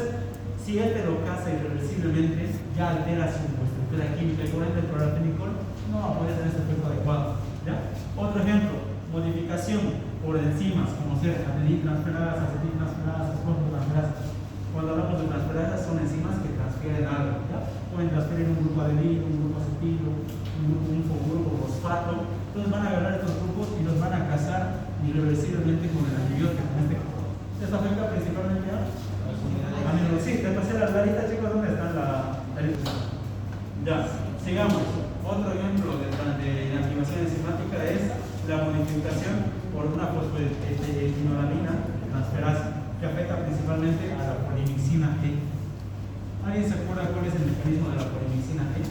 si este lo caza irreversiblemente, ya altera su estructura química y por ende el cloramfenicol no va a poder tener ese efecto adecuado. ¿Ya? Otro ejemplo, modificación por enzimas como ser adeniltransferasas, acetiltransferasas, fosfotransferasas. Cuando hablamos de transferasas son enzimas que transfieren algo. ¿Ya? Pueden transferir un grupo adenilo, un grupo acetilo, un grupo fosfato. Entonces van a agarrar estos grupos y los van a cazar irreversiblemente con el antibiótico. Esto afecta principalmente a sí, te pasé las varitas, chicos, ¿dónde están la lista? Ya, sigamos. Otro ejemplo de inactivación enzimática es la modificación por una fosfetinolamina transferasa que afecta principalmente a la polimixina E. ¿Alguien se acuerda cuál es el mecanismo de la polimixina E?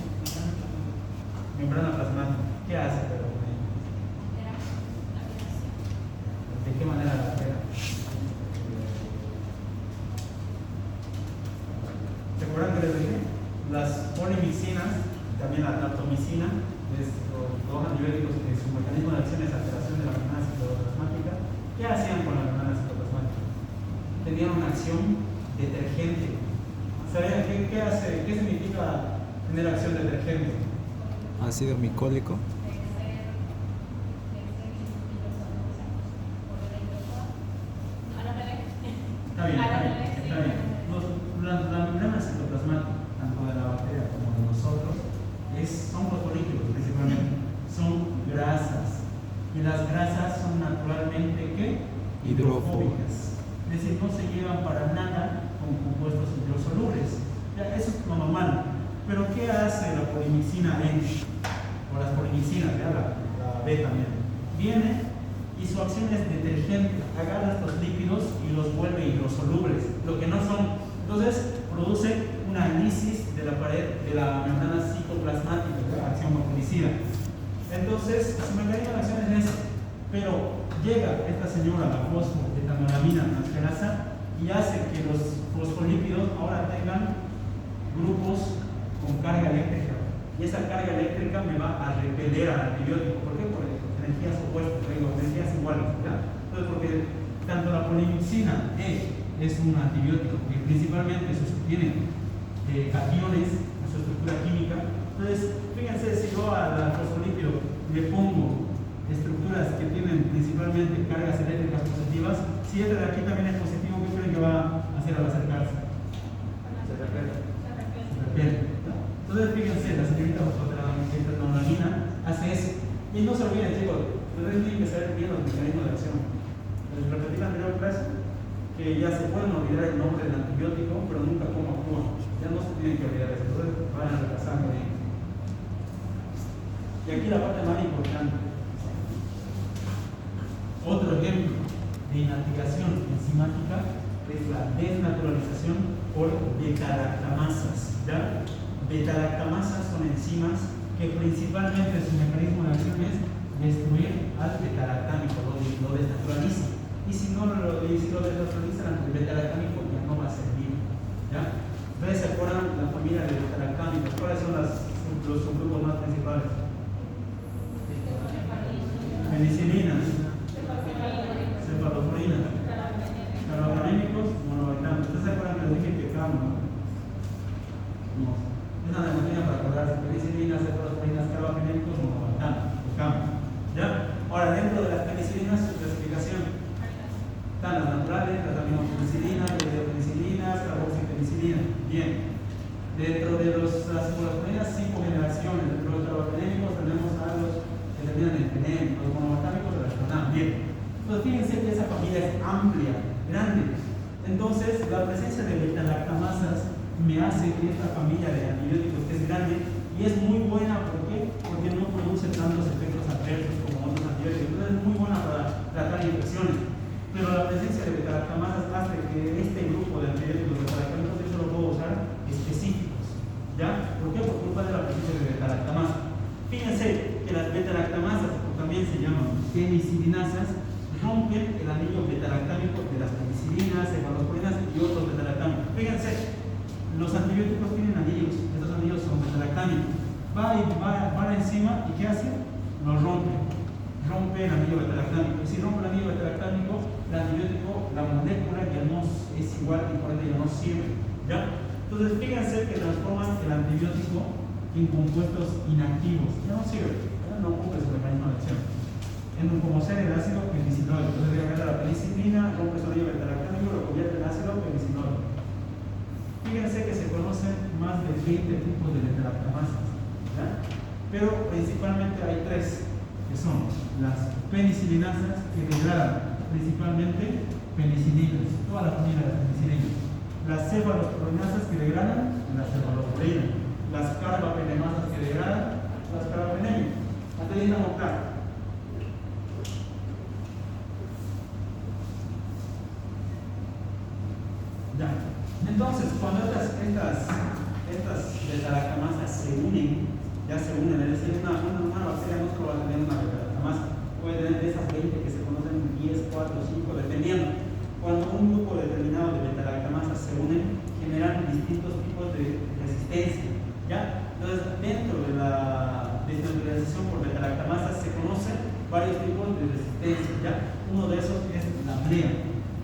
Membrana plasmática. ¿Qué hace? ¿De qué manera la altera? ¿Se acuerdan que les dije? Las polimixinas, también la traptomicina, los antibióticos que su mecanismo de acción es alteración de la membrana citoplasmática, ¿qué hacían con la membrana citoplasmática? Tenían una acción detergente. ¿Saben qué significa tener acción detergente?
Ácido micólico.
Está bien. La membrana citoplasmática, tanto de la bacteria como de nosotros, son fosfolípidos principalmente, son grasas. Y las grasas son naturalmente ¿qué? Hidrofóbicas. Es decir, no se llevan para nada con compuestos hidrosolubles. Ya, eso es lo normal. Pero ¿qué hace la polimixina N? O las polimicinas, ya la B también. Viene y su acción es detergente, agarra estos lípidos y los vuelve hidrosolubles, lo que no son. Entonces produce una lisis de la pared de la membrana citoplasmática, la acción fotolicida. Entonces su mecanismo de acción es ese, pero llega esta señora, la fosfobetanolamina transferasa, y hace que los fosfolípidos ahora tengan grupos con carga eléctrica, y esa carga eléctrica me va a repeler al antibiótico. ¿Por qué? Porque energías opuestas, energías iguales, ¿ya? Entonces, porque tanto la polimixina es un antibiótico que principalmente tiene cationes en su estructura química. Entonces, fíjense, si yo al fosfolípido le pongo estructuras que tienen principalmente cargas eléctricas positivas, si este de aquí también es positivo, ¿qué creen que va a hacer al acercarse? Se repele. Entonces, fíjense, la señorita fosfobetanolamina hace eso. Y no se olviden, chicos, ustedes tienen que saber bien los mecanismos de acción. Les repetí la anterior clase que ya se pueden olvidar el nombre del antibiótico, pero nunca cómo actúa. Ya no se tienen que olvidar eso. Entonces van a repasar bien. Y aquí la parte más importante. Otro ejemplo de inactivación enzimática es la desnaturalización por beta-lactamasas. ¿Ya? Beta-lactamasas son enzimas que principalmente su mecanismo de acción es destruir al beta-lactámico, lo desnaturaliza. Y si no lo desnaturaliza, el beta-lactámico ya no va a servir. ¿Ya? Ustedes se acuerdan la familia de beta-lactámicos. ¿Cuáles son los subgrupos más principales? Penicilinas, cefaloporinas, carbapenémicos, monovaltámicos. ¿Ustedes se acuerdan que les dije que cambio? No. Es una demostración para acordarse: penicilinas, cefaloporinas, carbapenémicos, monovaltámicos. Cambio. ¿Ya? Ahora, dentro de las penicilinas, su clasificación. Están las naturales, las aminopenicilinas, las penicilinas, carboxipenicilina. Bien. Dentro de las cefaloporinas, 5 generaciones. Dentro de los carbapenémicos tenemos a los que terminan en penén, los monovaltámicos de la zona. Bien. Entonces, fíjense que esa familia es amplia, grande. Entonces, la presencia de beta-lactamasas me hace que esta familia de antibióticos, que es grande y es muy buena, ¿por qué? Porque no produce tantos efectos adversos como otros antibióticos. Entonces, es muy buena para tratar infecciones. Pero la presencia de beta-lactamasas hace que este grupo de antibióticos beta-lactámicos yo solo puedo usar específicos. ¿Ya? ¿Por qué? Por culpa de la presencia de beta-lactamasas. Fíjense que las beta-lactamasas, o también se llaman penicilinasas, rompen el anillo beta-lactámico de las penicilinas, cefaloporinas y otros beta-lactámicos. Fíjense, los antibióticos tienen anillos, estos anillos son beta-lactámicos. Va encima y ¿qué hace? Lo rompe el anillo beta-lactámico. Y si rompe el anillo beta-lactámico, el antibiótico, la molécula ya no es igual y por ende ya no sirve. ¿Ya? Entonces, fíjense que transforman el antibiótico en compuestos inactivos. Ya no sirve, ya no cumple su mecanismo de acción. Como ser el ácido penicilólico. Entonces, voy a agarrar la penicilina, rompe su anillo beta-lactámico, lo convierte en ácido penicilólico. Fíjense que se conocen más de 20 tipos de beta-lactamasas. ¿Ya? Pero principalmente hay 3, que son las penicilinasas, que degradan principalmente penicilinas, toda la familia de las penicilinas. Las cefalosporinasas, que degradan la cefalosporina. Las carbapenemasas, que degradan las carbapenémicas. Antes de irnos a buscar. Ya. Entonces, cuando estas beta-lactamasas se unen, es decir, una bacteria no solo va a tener una beta-lactamasa, puede tener de esas 20 que se conocen 10, 4, 5, dependiendo. Cuando un grupo determinado de beta-lactamasas se unen, generan distintos tipos de resistencia. ¿Ya? Entonces, dentro de la desnaturalización inmunización por beta-lactamasas se conocen varios tipos de resistencia, ¿ya? Uno de esos es la blea.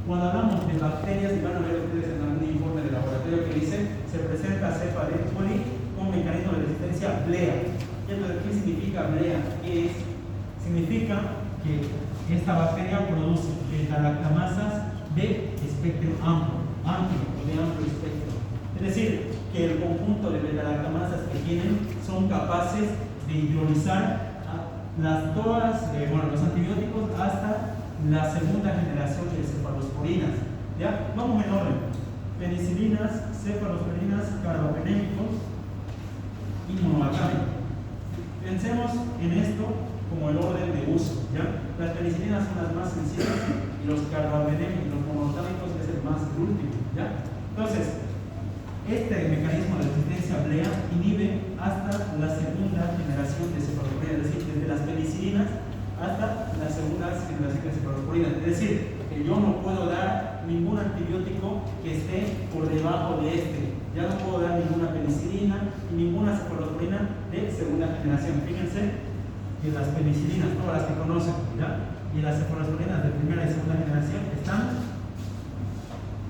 Cuando hablamos de bacterias, y van a ver ustedes en algún informe de laboratorio que dice, se presenta cepa de coli con mecanismo de resistencia blea. Entonces, ¿qué significa blea? ¿Qué es? Significa que esta bacteria produce beta-lactamasas de espectro amplio o de amplio espectro. Es decir, que el conjunto de beta-lactamasas que tienen son capaces de hidrolizar los antibióticos hasta la segunda generación de cefalosporinas. ¿Ya? Vamos en orden: penicilinas, cefalosporinas, carbapenémicos y monobactámicos. Pensemos en esto como el orden de uso, ¿ya? Las penicilinas son las más sencillas y los carbapenémicos, los monobactámicos es el más último, ¿ya? Entonces, este mecanismo de resistencia blea inhibe hasta la segunda generación de cefalosporinas, es decir, desde las penicilinas hasta la segunda generación de cefalosporinas. Es decir, que yo no puedo dar ningún antibiótico que esté por debajo de este. Ya no puedo dar ninguna penicilina ni ninguna cefalosporina de segunda generación. Fíjense que las penicilinas, todas las que conocen, ¿ya? Y las cefalosporinas de primera y segunda generación están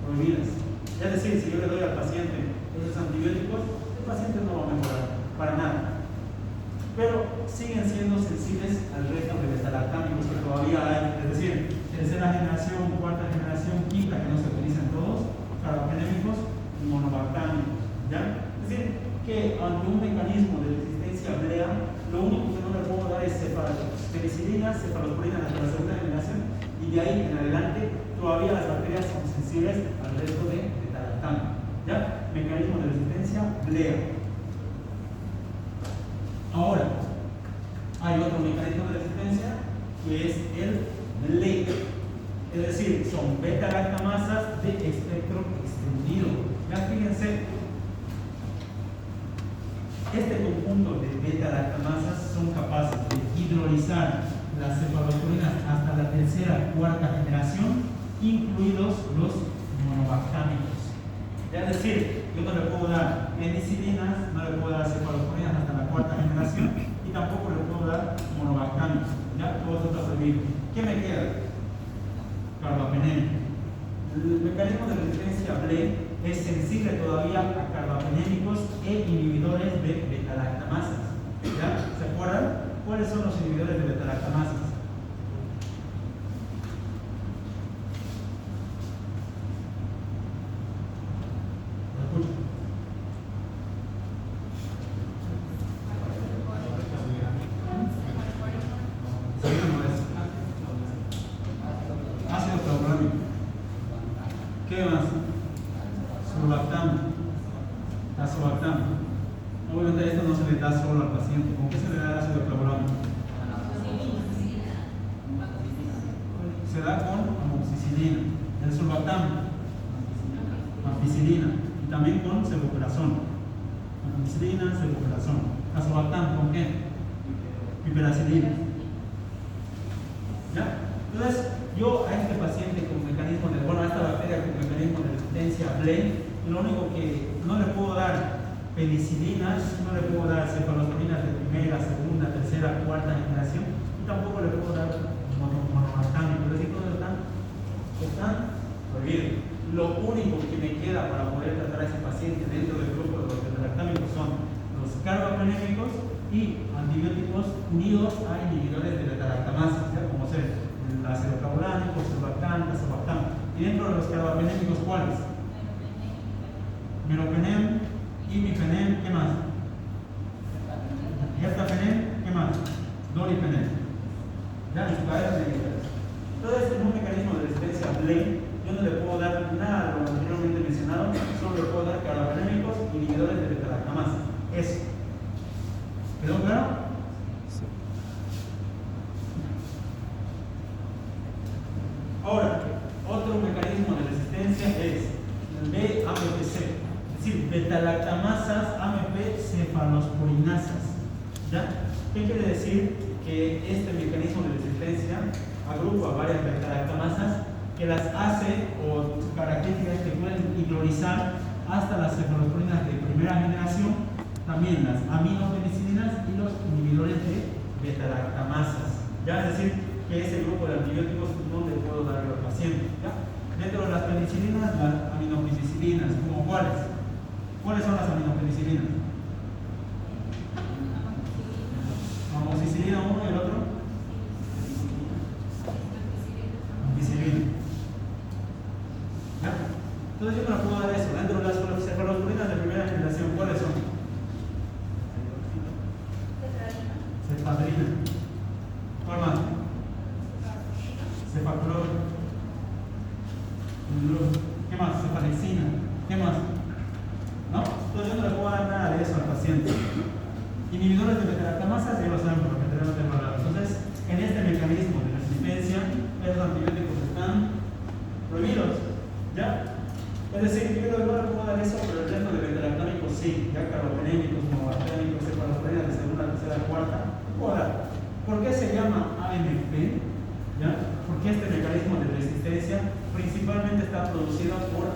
prohibidas. Es decir, si yo le doy al paciente esos antibióticos, el paciente no va a mejorar para nada. Pero siguen siendo sensibles al resto de beta-lactámicos que todavía hay. Es decir, tercera generación, cuarta generación, quinta, que no se utilizan todos, carbapenémicos y monobactámicos, ¿ya? Es decir, que ante un mecanismo de resistencia blea, lo único que no le puedo dar es penicilinas, cefalosporinas hasta la segunda generación, y de ahí en adelante todavía las bacterias son sensibles al resto de beta-lactámicos, ¿ya? Mecanismo de resistencia blea. Ahora, hay otro mecanismo de resistencia que es el LEC, es decir, son beta-lactamasas de espectro extendido. Ya fíjense, este conjunto de beta-lactamasas son capaces de hidrolizar las cefalosporinas hasta la tercera, cuarta generación, incluidos los monobactámicos. Es decir, yo no le puedo dar penicilinas, no le puedo dar cefalosporinas hasta la cuarta generación y tampoco le puedo dar monobactámicos. ¿Ya? Todo eso está prohibido. ¿Qué me queda? Carbapenémico. El mecanismo de resistencia blea es sensible todavía a carbapenémicos e inhibidores de beta-lactamasas. ¿Ya? ¿Se acuerdan? ¿Cuáles son los inhibidores de beta-lactamasas? ¿Qué más? Surlactam, azobactam. Obviamente esto no se le da solo al paciente. ¿Con qué se le da el ácido clavulano? Se da con amoxicilina. El surlactam, ampicilina. Y también con sevofluracón. Ampicilina, sevofluracón. Azobactam, ¿con qué? Piperacilina. ¿Ya? Entonces, yo a este paciente con mecanismo de, a esta bacteria con mecanismo de resistencia blea, lo único que no le puedo dar penicilinas, no le puedo dar cefalosporinas de primera, segunda, tercera, cuarta generación, y tampoco le puedo dar monobactámicos. Es decir, todos están prohibidos. Lo único que me queda para poder tratar a ese paciente dentro del grupo de los beta-lactámicos son los carbapenémicos y antibióticos unidos a inhibidores de beta-lactamasas, como ser el ácido clavulano, surlactam, azobactam. Y dentro de los carbapenémicos, ¿cuáles? Meropenem, imipenem, ¿qué más? Ertapenem, ¿qué más? Dolipenem. Ya, en su cadena de inhibidores. Entonces, en un mecanismo de resistencia blea, yo no le puedo dar nada de lo anteriormente mencionado, solo le puedo dar carbapenémicos y inhibidores de beta-lactamasas. Eso. ¿Quedó claro?
Sí.
Ahora, otro mecanismo de resistencia es el BAMPC, es decir, beta-lactamasas AMP cefalosporinasas. ¿Ya? ¿Qué quiere decir? Que este mecanismo de resistencia agrupa varias beta-lactamasas que las hace, o sus características que pueden hidrolizar hasta las cefalosporinas de primera generación, también las aminopenicilinas y los inhibidores de beta-lactamasas, ¿ya? Es decir, que es el grupo de antibióticos donde puedo darle al paciente, ¿ya? Dentro de las penicilinas, las aminopenicilinas, ¿como cuáles? ¿Cuáles son las aminopenicilinas? Amoxicilina 1 y el otro. Ampicilina. ¿Ya? Entonces yo me la puedo dar eso. Dentro de las cefalosporinas de primera generación, ¿cuáles son? Cefadrina. ¿Cuál más? Cefaclor. ¿Qué más? Cefalexina. ¿Qué más? ¿No? Entonces yo no le puedo dar nada de eso al paciente. Inhibidores de beta-lactamasas, ya lo saben por lo que tenemos que hablar. Entonces, en este mecanismo de resistencia, esos antibióticos están prohibidos. ¿Ya? Es decir, yo no le puedo dar eso, pero el resto de beta-lactámicos sí. Ya carbapenémicos, monobactémicos, cefalosporinas de segunda, tercera, cuarta, puedo dar. ¿Por qué se llama AMP? ¿Ya? Porque este mecanismo de resistencia principalmente está producido por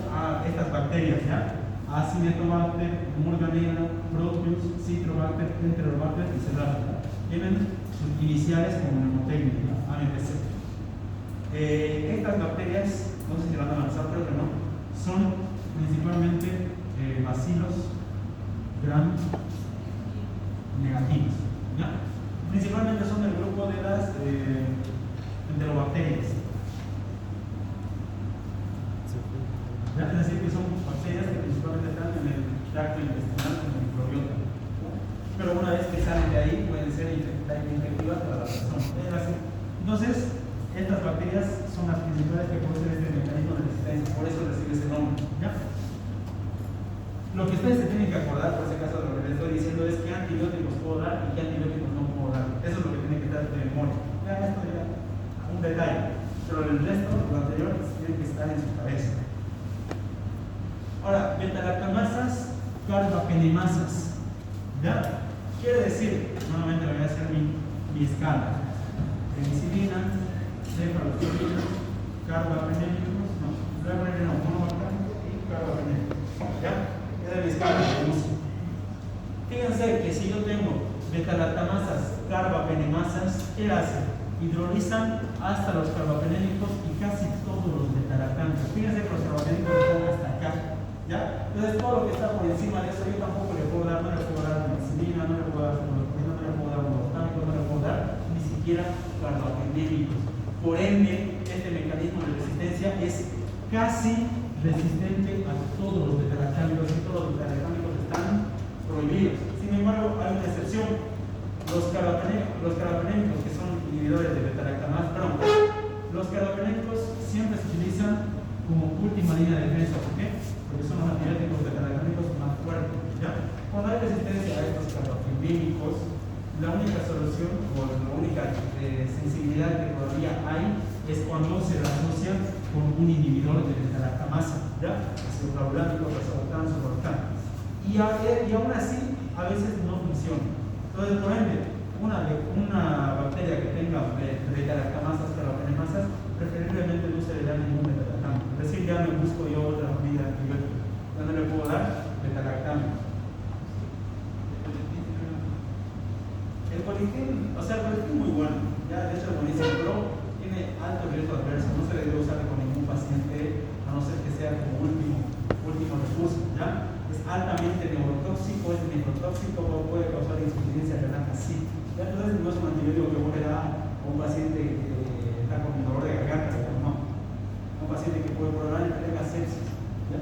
estas bacterias, ¿ya? Acinetobacter, Morganella, Proteus, Citrobacter, Enterobacter y Cellulose. Tienen sus iniciales como mnemotécnica, AMPC. Estas bacterias, no sé si van a avanzar, creo que no, son principalmente bacilos gram negativos, ¿ya? Principalmente son del grupo de las enterobacterias. ¿Ya? Es decir, que son bacterias que principalmente están en el tracto intestinal como microbiota. Pero una vez que salen de ahí, pueden ser infectivas para la persona. Entonces, estas bacterias son las principales que producen este mecanismo de resistencia, por eso recibe ese nombre. ¿Ya? Lo que ustedes se tienen que acordar, por ese caso, de lo que les estoy diciendo es qué antibióticos puedo dar y qué antibióticos no puedo dar. Eso es lo que tienen que estar de memoria. Vean esto ya, un detalle. Pero el resto, lo anterior, tiene que estar en su cabeza. Ahora, beta-lactamasas, carbapenemasas. ¿Ya? Quiere decir, nuevamente le voy a hacer mi escala. Penicilina, cefalosporinas, carbapenémicos, no, monobactámicos y carbapenémicos. ¿Ya? Esa es mi escala de uso. Fíjense que si yo tengo beta-lactamasas, carbapenemasas, ¿qué hacen? Hidrolizan hasta los carbapenémicos y casi todos los beta-lactámicos. Fíjense que los carbapenémicos están hasta acá. ¿Ya? Entonces todo lo que está por encima de eso yo tampoco le puedo dar, no le puedo dar penicilina, no le puedo dar cefalosporina, no le puedo dar monobactámicos, no le puedo dar ni siquiera carbapenémicos. Por ende, este mecanismo de resistencia es casi resistente a todos los beta-lactámicos y todos los beta-lactámicos están prohibidos. Sin embargo, hay una excepción. Los carbapenémicos que son inhibidores de beta-lactamasas, perdón, los carbapenémicos siempre se utilizan como última línea de defensa. ¿Por qué? Porque son los antibióticos beta-lactámicos más fuertes. ¿Ya? Cuando hay resistencia a estos carbapenémicos, la única solución o la única sensibilidad que todavía hay es cuando se la asocia con un inhibidor de beta-lactamasa, ¿ya? Ciprofloxacino, rosuvastatin, sulforafán. Y aún así, a veces no funciona. Entonces, por ende, una bacteria que tenga beta-lactamasas, carbapenemasas, preferiblemente no se le da ningún beta-lactámico. Es decir, ya me busco yo otra familia de antibióticos. Ya no le puedo dar beta-lactámico. El coliquín, o sea, el coliquín es muy bueno, ya de hecho es buenísimo, pero tiene alto riesgo adverso, no se le debe usar con ningún paciente, a no ser que sea como último recurso, ¿ya? Es altamente neurotóxico, es nephrotóxico, puede causar insuficiencia renal así. Ya entonces no es un antibiótico que puede dar a un paciente que está con dolor de garganta, no. Un paciente que puede programar y que tenga sepsis, ¿ya?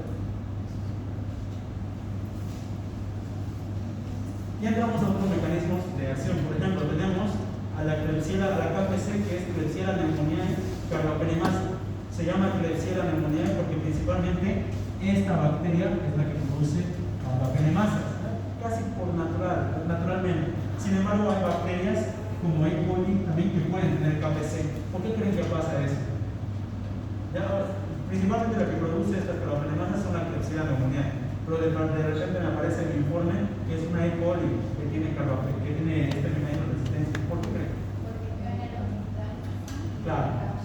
Y entramos a otros mecanismos de acción. Por ejemplo, tenemos a la Klebsiella, a la KPC, que es Klebsiella pneumoniae carbapenemasa. Se llama Klebsiella pneumoniae porque principalmente esta bacteria es la que produce carbapenemasas, casi por naturalmente. Sin embargo, hay bacterias como E. coli también que pueden tener KPC. ¿Por qué creen que pasa eso? Ya, principalmente la que produce estas carbapenemasas son la Klebsiella pneumoniae. Pero de repente me aparece el informe que es una E. coli que tiene este mecanismo de resistencia. ¿Por qué creen? Claro.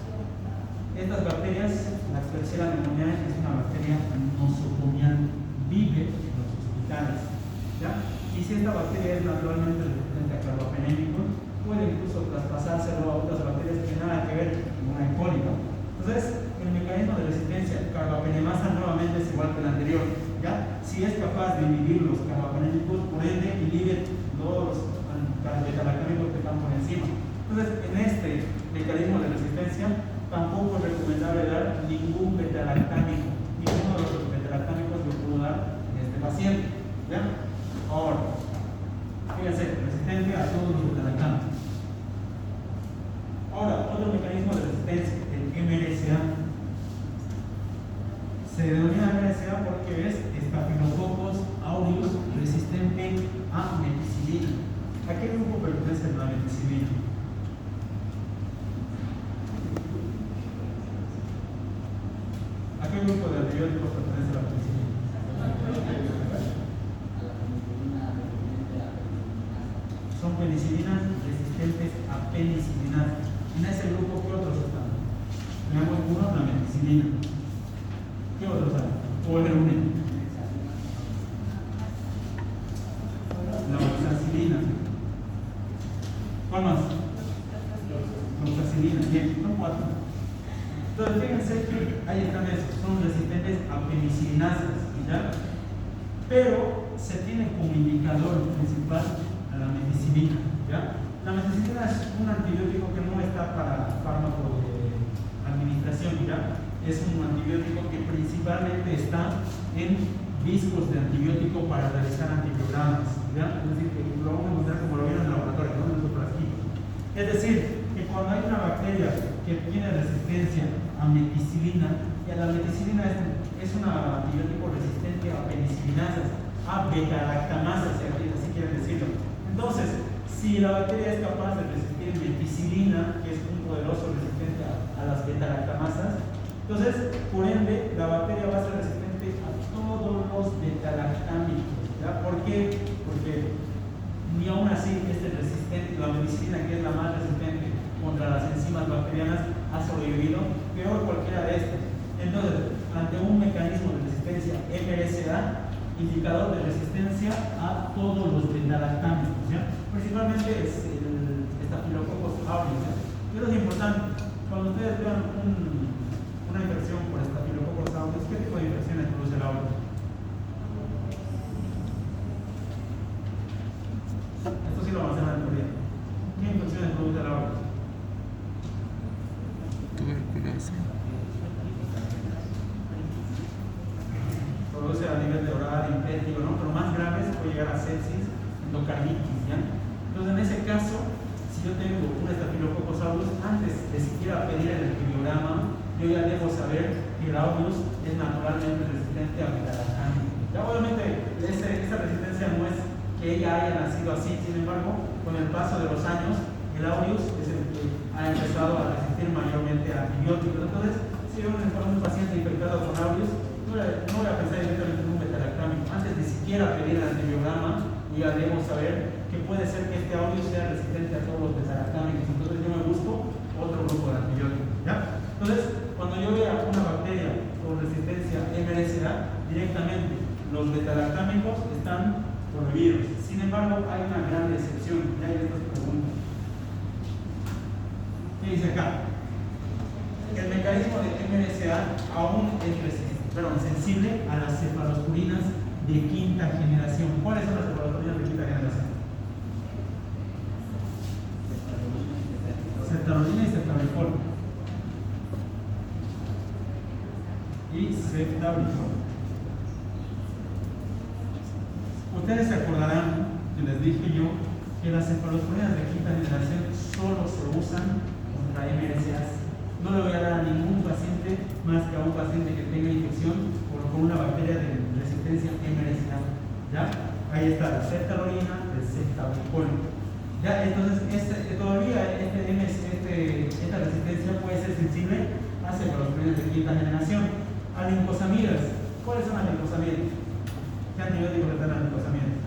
Estas bacterias, la Klebsiella pneumoniae es una bacteria nosocomial, vive en los hospitales. ¿Ya? Y si esta bacteria es naturalmente resistente a carbapenémicos, puede incluso traspasárselo a otras bacterias que nada que ver con una E. coli, ¿no? Entonces, el mecanismo de resistencia carbapenemasa nuevamente es igual que el anterior, ¿ya? Si es capaz de inhibir los carbapenémicos, por ende inhibe todos los beta-lactámicos que están por encima. Entonces, en este mecanismo de resistencia, tampoco es recomendable dar ningún beta-lactámico. Ninguno de los beta-lactámicos lo puedo dar en este paciente, ¿ya? Ahora, fíjense, resistente a todos los beta-lactámicos. Ahora, otro mecanismo de resistencia, el MRSA. Se denomina MRSA porque es Staphylococcus aureus resistente a meticilina. ¿A qué grupo pertenece la meticilina? ¿A qué grupo de antibióticos pertenece la meticilina? Son penicilinas resistentes a penicilinato. En ese grupo, ¿qué otros están? Tenemos uno, la meticilina. ¿Qué otros hay? O el único. La oxacilina. ¿Cuál más? Oxacilina. Bien, son 4. Entonces, fíjense que ahí están esos. Son resistentes a penicilinasas, ¿ya? Pero se tiene como indicador principal a la meticilina, ¿ya? La meticilina es un antibiótico que no está para fármaco de administración, ¿ya? Es un antibiótico que principalmente está en discos de antibiótico para realizar antibiogramas, ¿ya? Es decir, que lo vamos a encontrar como lo vieron en el laboratorio, ¿no? En su frasquito. Es decir, que cuando hay una bacteria que tiene resistencia a meticilina, y la meticilina es un antibiótico resistente a penicilinasas, a beta-lactamasas, si quieren decirlo. Entonces, si la bacteria es capaz de resistir meticilina, que es un poderoso resistente a las beta-lactamasas, entonces, por ende, la bacteria va a ser resistente a todos los beta-lactámicos, ¿ya? ¿Por qué? Porque ni aún así este resistente, la meticilina, que es la más resistente contra las enzimas bacterianas, ha sobrevivido, peor cualquiera de estas. Entonces, ante un mecanismo de resistencia MRSA, indicador de resistencia a todos los beta-lactámicos, ¿ya? Principalmente es el Staphylococcus aureus, ¿ya? Y eso es importante. Cuando ustedes vean una infección por Staphylococcus aureus, ¿qué tipo de infecciones produce el aureus? Esto sí lo vamos a hacer en la teoría. ¿Qué infecciones produce el aureus?
Tuberculosis.
Produce a nivel de oral, impético, ¿no? Pero más graves puede llegar a sepsis, endocarditis, ¿ya? Entonces, en ese caso, si yo tengo un Staphylococcus aureus, antes de siquiera pedir el antibiograma, yo ya debo saber que el aureus es naturalmente resistente a beta-lactámicos. Ya obviamente, esa resistencia no es que ella haya nacido así, sin embargo, con el paso de los años, el aureus es el que ha empezado a resistir mayormente a antibióticos. Entonces, si yo encuentro un paciente infectado con aureus, no voy a pensar directamente en un beta-lactámico. Antes de siquiera pedir el antibiograma, ya debemos saber que puede ser que este aureus sea resistente a todos los beta-lactámicos. Entonces yo me busco otro grupo de antibióticos, ¿ya? Entonces, cuando yo vea una bacteria con resistencia MRSA, directamente los beta-lactámicos están prohibidos. Sin embargo, hay una gran excepción. Ya hay estas preguntas. ¿Qué dice acá? El mecanismo de MRSA aún es sensible a las cefalosporinas de quinta generación. ¿Cuáles son las cefalosporinas de quinta generación? Ceftalolina y ceftabricol. Y ceftabricol. Ustedes se acordarán que les dije yo que las cefalosporinas de quinta generación solo se usan contra MRSA. No le voy a dar a ningún paciente más que a un paciente que tenga infección con una bacteria de resistencia MRSA. ¿Ya? Ahí está la ceftalolina, el ceftabricol. ¿Ya? Entonces, todavía esta resistencia puede ser sensible a cefalosporinas de quinta generación. A lincosamidas. ¿Cuáles son las lincosamidas? ¿Qué antibióticos están las lincosamidas?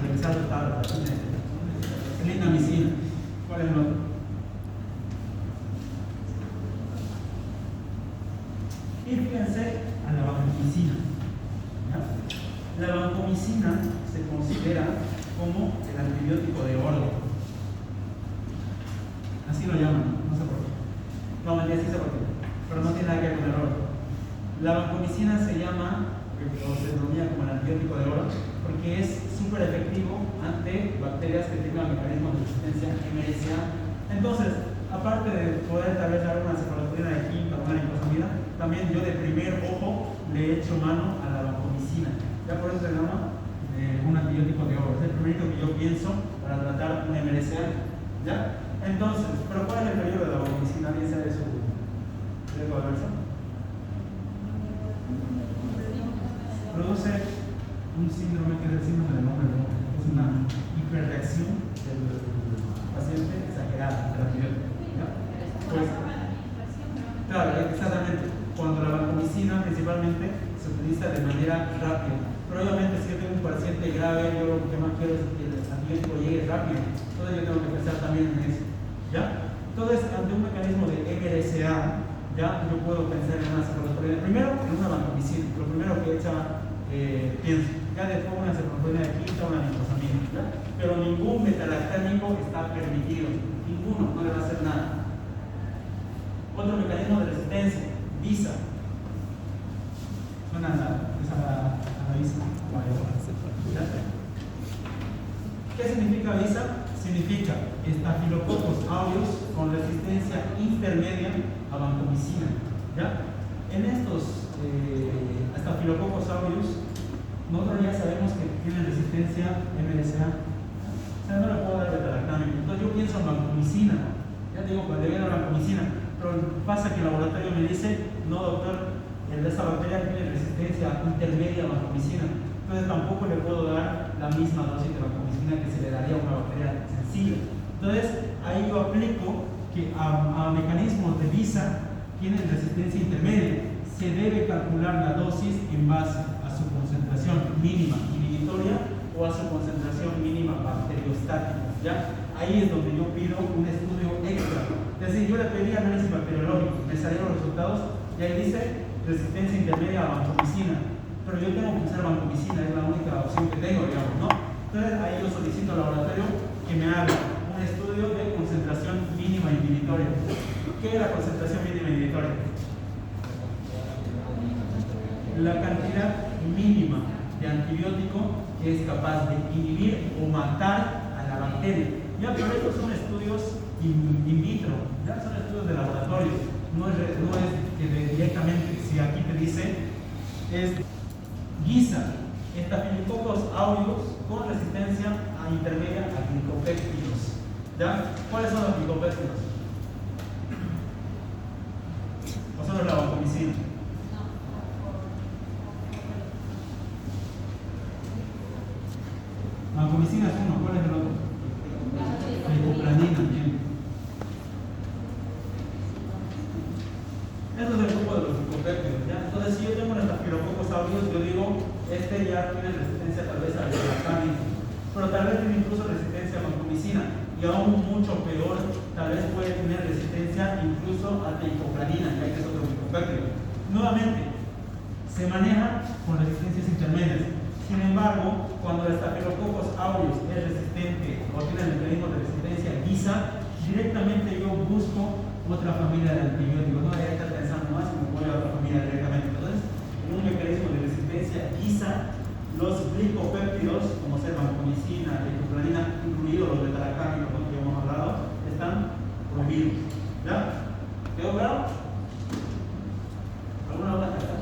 Revisar los tablas. Clindamicina. ¿Cuál es el otro? Y fíjense a la vancomicina. ¿Ya? La vancomicina se considera como el antibiótico de oro. Así lo llaman, no sé por qué. No, mentira, sí sé por qué, pero no tiene nada que ver con el oro. La vancomicina se llama, o se denomina como el antibiótico de oro, porque es súper efectivo ante bacterias que tengan mecanismos de resistencia MRSA. Entonces, aparte de poder tal vez dar una cefalosporina de quinta o una nicosamida, también yo de primer ojo le he hecho mano a la vancomicina. Ya por eso se llama un antibiótico de oro. Es el primerito que yo pienso para tratar un MRSA. ¿Ya? Entonces, ¿pero cuál es el peligro de la vancomicina? ¿Alguien sabe su riesgo adverso? Produce un síndrome que es el síndrome del hombre lobo. Es una hiperreacción del paciente exagerada del antibiótico. ¿Ya? Pues, claro, exactamente. Cuando la vancomicina principalmente se utiliza de manera rápida. Pero obviamente si yo tengo un paciente grave, yo lo que más quiero es que el antibiótico llegue rápido. Entonces yo tengo que pensar también en eso. ¿Ya? Entonces, ante un mecanismo de MRSA, ya yo puedo pensar en una cefalosporina. Primero, en una vancomicina. Lo primero que pienso. Ya después una cefalosporina de quinta o una nicosamida. ¿Ya? Pero ningún metalactámico está permitido. Ninguno, no le va a hacer nada. Otro mecanismo de resistencia, VISA. Suena a la VISA. ¿Qué significa VISA? Significa Staphylococcus aureus con resistencia intermedia a vancomicina. ¿Ya? En estos Staphylococcus aureus, nosotros ya sabemos que tienen resistencia MRSA. O sea, no le puedo dar beta-lactámico. Entonces yo pienso en vancomicina. Ya digo, cuando le viene la vancomicina. Pero pasa que el laboratorio me dice, no doctor, esta bacteria tiene resistencia intermedia a vancomicina. Entonces tampoco le puedo dar la misma dosis de vancomicina que se le daría a una bacteria sencilla. Entonces ahí yo aplico que a mecanismos de VISA tienen resistencia intermedia. Se debe calcular la dosis en base a su concentración mínima inhibitoria o a su concentración mínima bacteriostática. ¿Ya? Ahí es donde yo pido un estudio extra. Es decir, yo le pedí análisis bacteriológico, me salieron los resultados y ahí dice resistencia intermedia a vancomicina. Pero yo tengo que usar vancomicina, es la única opción que tengo, digamos, ¿no? Entonces ahí yo solicito al laboratorio que me haga un estudio de concentración mínima inhibitoria. ¿Qué es la concentración mínima inhibitoria? La cantidad mínima de antibiótico que es capaz de inhibir o matar a la bacteria. Ya, pero estos son estudios in vitro, ya son estudios de laboratorio. No es que directamente, si aquí te dice, es GISA, Staphylococcus aureus con resistencia a intermedia a glicopéptidos. ¿Ya? ¿Cuáles son los glicopéptidos? ¿O solo la vancomicina? Vancomicina es uno, ¿cuál es el otro? Ecoplanina, bien. Eso es el grupo de los glicopéptidos, ¿ya? Entonces, si yo tengo un Staphylococcus aureus, yo digo, este ya tiene resistencia tal vez a beta-lactámico, pero tal vez tiene incluso resistencia a vancomicina, y aún mucho peor, tal vez puede tener resistencia incluso a teicoplanina, ya que es otro glicopéptido. Nuevamente, se maneja con resistencias intermedias. Sin embargo, cuando el Staphylococcus aureus es resistente o tiene el mecanismo de resistencia GISA, directamente yo busco otra familia de antibióticos. No voy a estar pensando más y me voy a otra familia directamente. Entonces, en un mecanismo de resistencia GISA, los glicopéptidos, como ser vancomicina, ecoplanina, incluidos los beta-lactámicos que hemos hablado, están prohibidos. ¿Ya? ¿Quedó claro? ¿Alguna otra cosa?